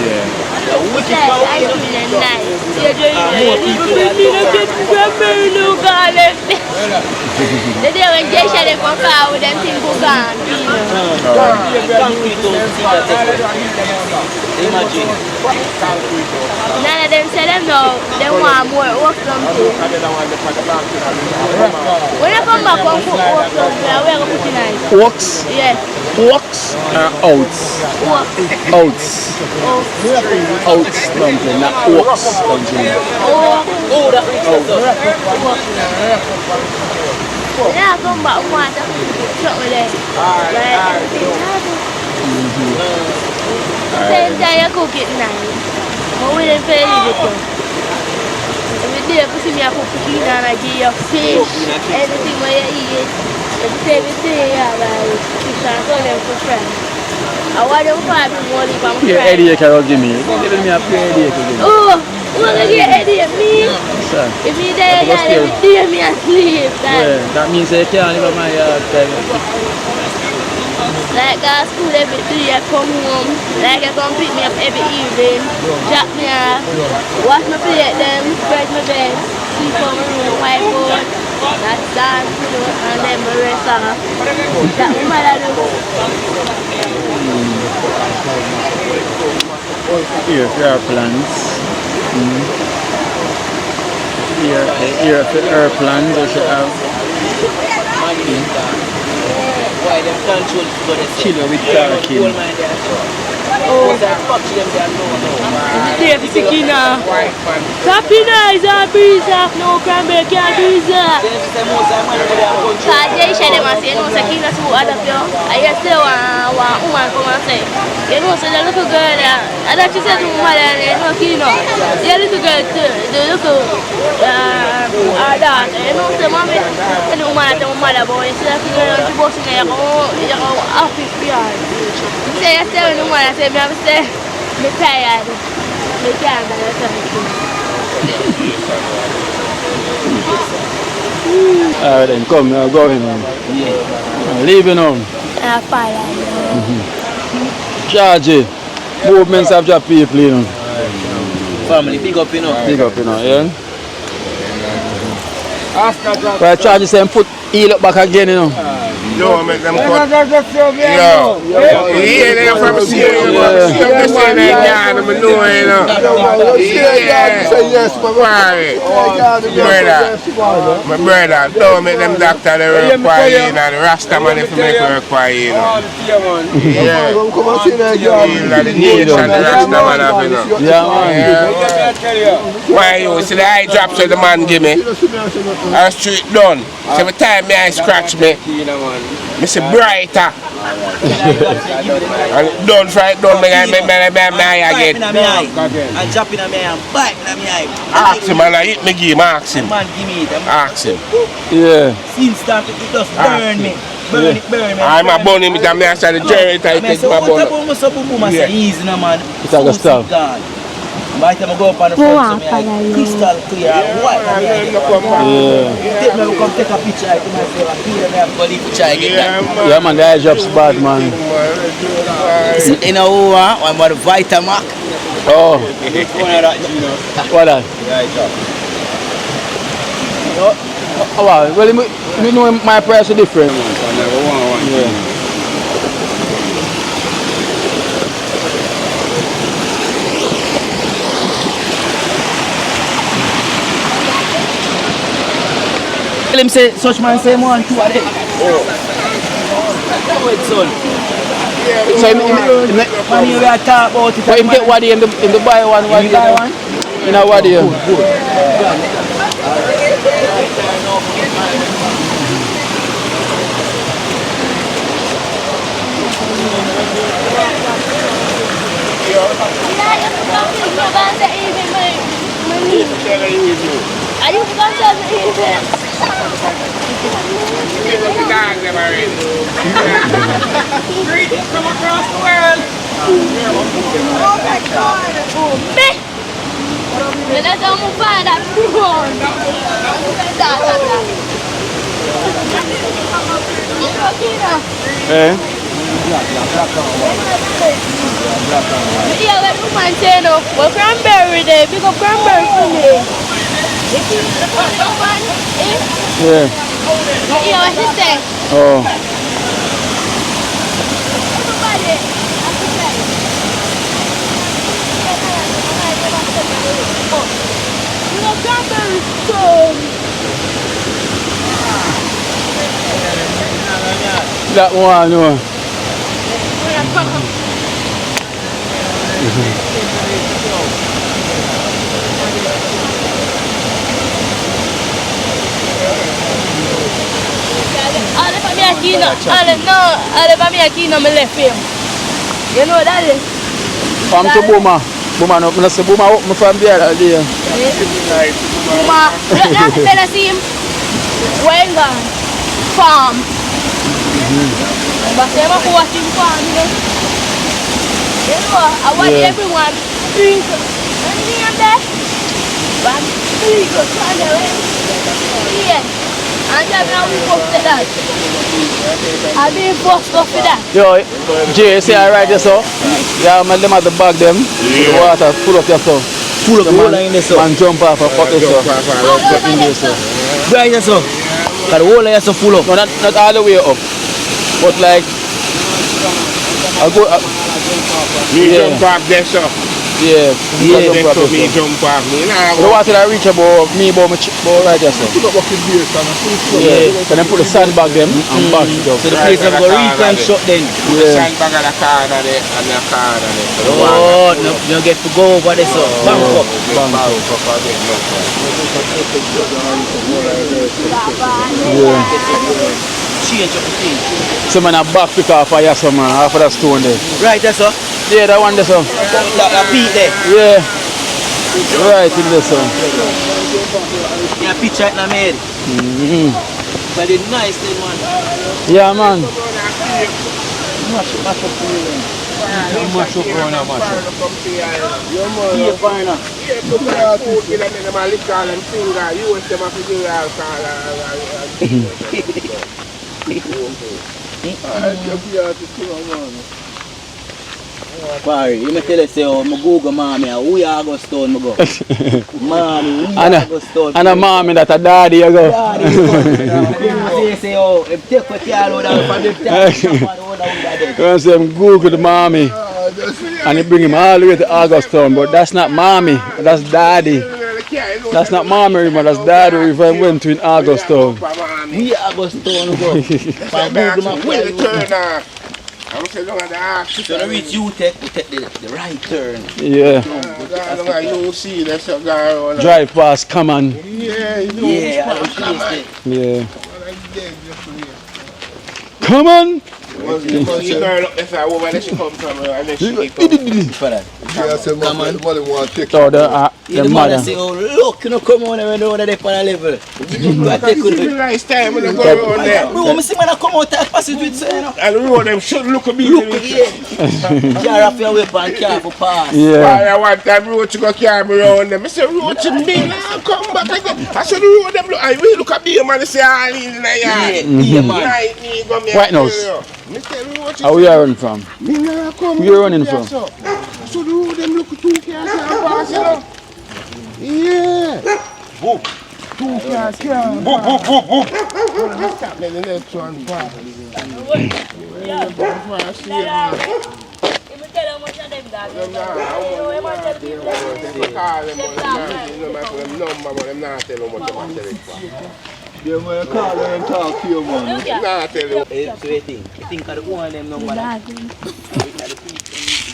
Yeah. It's like ice cream is nice. You're doing it. Cranberry, no garlic. The day when Jay said they come far with them things go gone, you know. Imagine. None of them say them no, they want more work from too. When I come back on cook work from too, where are you putting ice? Oats? Yeah. Oats or oats? Oats. Oats dumpling, not oats dumpling. Oh, that makes sense. Yeah, I come back and want to something there. Same time you cook it nice. But we didn't feel it though. Every day you see me I put chicken and I give you fish, anything where you eat. Everything you have fish and so them for friends. I want them for having money from friends. Pure headache I will give me. Don't give me a pure headache again. Oh, who will get headache? Me? Sir. If you there, every day me asleep. Yeah, that means you can't live on my yard. Like I school every day, I come home. Like I come pick me up every evening, drop me off, wash my plate, then spread my bed, sleep on my room, whiteboard, that's dance, you know, and then my rest off. That my mother do. Here, flower plants. Here for herb plants, we should have Why them control for the chili with talking. Oh, David Sikina. Sapina is a breeze off, no cranberry can't breeze off. They say they must say, no, Sakina to other people. I just say, one woman come and say, you know, so the little girl, and that she said to mother, you know, Kino, the little girl, the little daughter, you know, so mommy, and the woman at the mother boy, so that she was in there, you go off his yard. Say, I say, no one, I say, I say, I'm tired. I can't Alright then, come now, go in home. Leaving home. I follow you. Charge movements of your people, you know. Family, big up, you know. Big up, you know, yeah? But charge say put heel up back again, you know. Yo, make them cut. Yo, yeah, they're from Syria. They're saying they got them, you know. Yeah, my brother, don't make them doctor they require you, and the Rasta man if you make them require you. Yeah, the nation, the Rasta man have, you know. Yeah, man. Why you see the eye drops that the man give me? I street done. So every time me eye scratch me, I say brighter. And don't try it, don't make my eye again. And drop in my eye and bite in my eye. Ask him and I hit me game, ask him. Man, give me them. Ask him. Yeah. Since that it just burn me. Burn it, burn me. I'm a bunny with a man, I said the generator, I take my bun. I say easy no man. It's a good stuff. By the time I go up on the front, so me crystal clear, white. Take me come take a picture. I have to go leave picture again. Yeah, man, the eye drops bad, man. In a over, I'm about Vitamac. Oh. What that? Oh, wow. Well, you know my price is different. Yeah. Him say, such man say one, two of them. Oh, son. So when you talk about it, him get what in the buy one, in the buy one? You know what here? Good. Are you going to Greetings from across the world. Oh my God! Me! Let's almost find that prawn. Eh? Yeah, let me find Tano. Well, Cranberry there. Pick up Cranberry for me. Yeah. Yeah, what she say? Oh. That one, no. All of me Akeynote, me left him. You know that is? From to Buma. Buma, no, I say Buma, I'm from there that day. Buma, that's the same. When gone? Farm. But I'm watching farm, you know. You know, I want everyone drink. Anything up there? But drink, yeah. And now we posted that. I've been forced off with that. Yo, Jay, see I right there, so? Yeah, man, them at the back, them. The water full up your so. Full up the water in there, so. Man, jump off and fuck yourself. In there, so. Right there, so. Because the whole is so full up. No, not all the way up. But like, I'll go. You jump off there, so. Yeah. They told me jump off me. The water that reach about me about right there, so. Yeah. Can I put the sandbag them and back it up. So the place have got reef and shut then. The sandbag and the car and the car and the Oh, no, you get to go over there, so bank up. Yeah. Change up the thing. So man a back pick off of some man, half of that stone there. Right there, sir. Yeah, that one there, so. That peak there. Yeah. Right in there, so. Yeah, picture it in the mail. But it's nice then, man. Yeah, man. Mash up for you, man. Mash up, Corona, mash up. Yeah, Corona. Barry, you may tell us, say, oh, I Google mommy, we are go stone, I go. Mommy, we are go stone. And a mommy that a daddy, you go. Daddy, you go. Say, oh, if take what you are, from the time, you say, Google the mommy. And he bring him all the way to Augustown, but that's not mommy, that's daddy. That's not mommy, but that's daddy if I went to in Augustown. We are Augustown, go. From Google map, I'm saying, so when we reach U-Tech, we take the right turn. Yeah. You see, that's a guy. Drive past, come on. Yeah, yeah. Come on. You girl up there, where she come from, and then she for that. Come on. The mother say, oh, look, you know, come on, when they're on the level. It's a nice time when they go around there. Bro, I see when I come out, I pass it with say, you know. And the road, them should look a bit. Look again. Car off your whip and car for pass. Yeah. One time, road to go carry around them. I say, road to me, now come back again. I said, the road, them look, I will look at me, man, they say, all in the yard. Yeah, man. White Nose. How we are running from? Where you running from? So the road, them look 2 cars and pass, you know. Yeah. Boop. 2 cars can't pass. Boop. Stop letting the next one pass. Yeah, man, call them and talk to you, man. Nah, tell you. So you think of the one of them number that?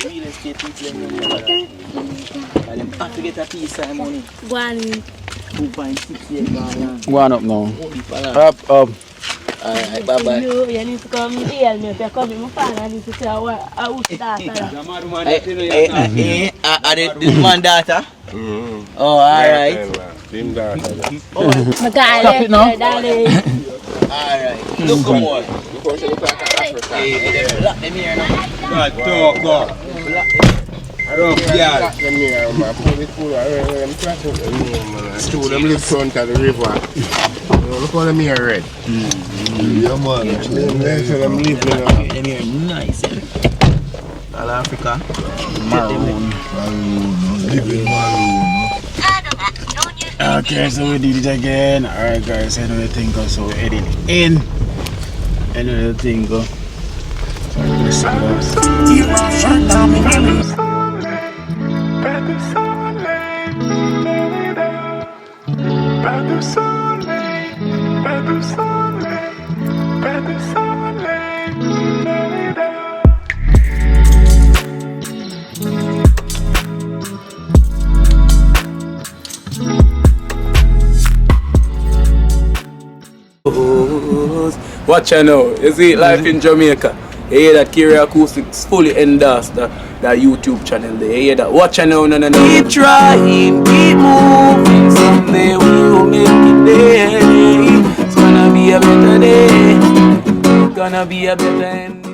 Real estate people them number that. And them have to get a piece of money. 2.68 Go on up now. Up. Alright, bye-bye. You need to come here, me. If you come in, my father, I need to say, I will start. This man daughter? Oh, alright. Team daughter. Stop it now. Alright. Look, come on. Because you look like an African. Hey, black them here now. Go. I don't care. Black them here, man. Pull it full. I them trash out them here, man. Two of them live front of the river. Look how them here red. Yeah, man. So them live, you know. Them here nice. All Africa. Maroon. Living maroon. Okay, so we did it again. Alright guys, another thing go, so we're heading in. Another thing go. So we're gonna see Watch out now, you see life in Jamaica. You hear that Kerry Acoustics fully endorsed that YouTube channel there. You hear that? Watch out now, no. Keep trying, keep moving. Someday we will make it there. It's gonna be a better day. Gonna be a better end.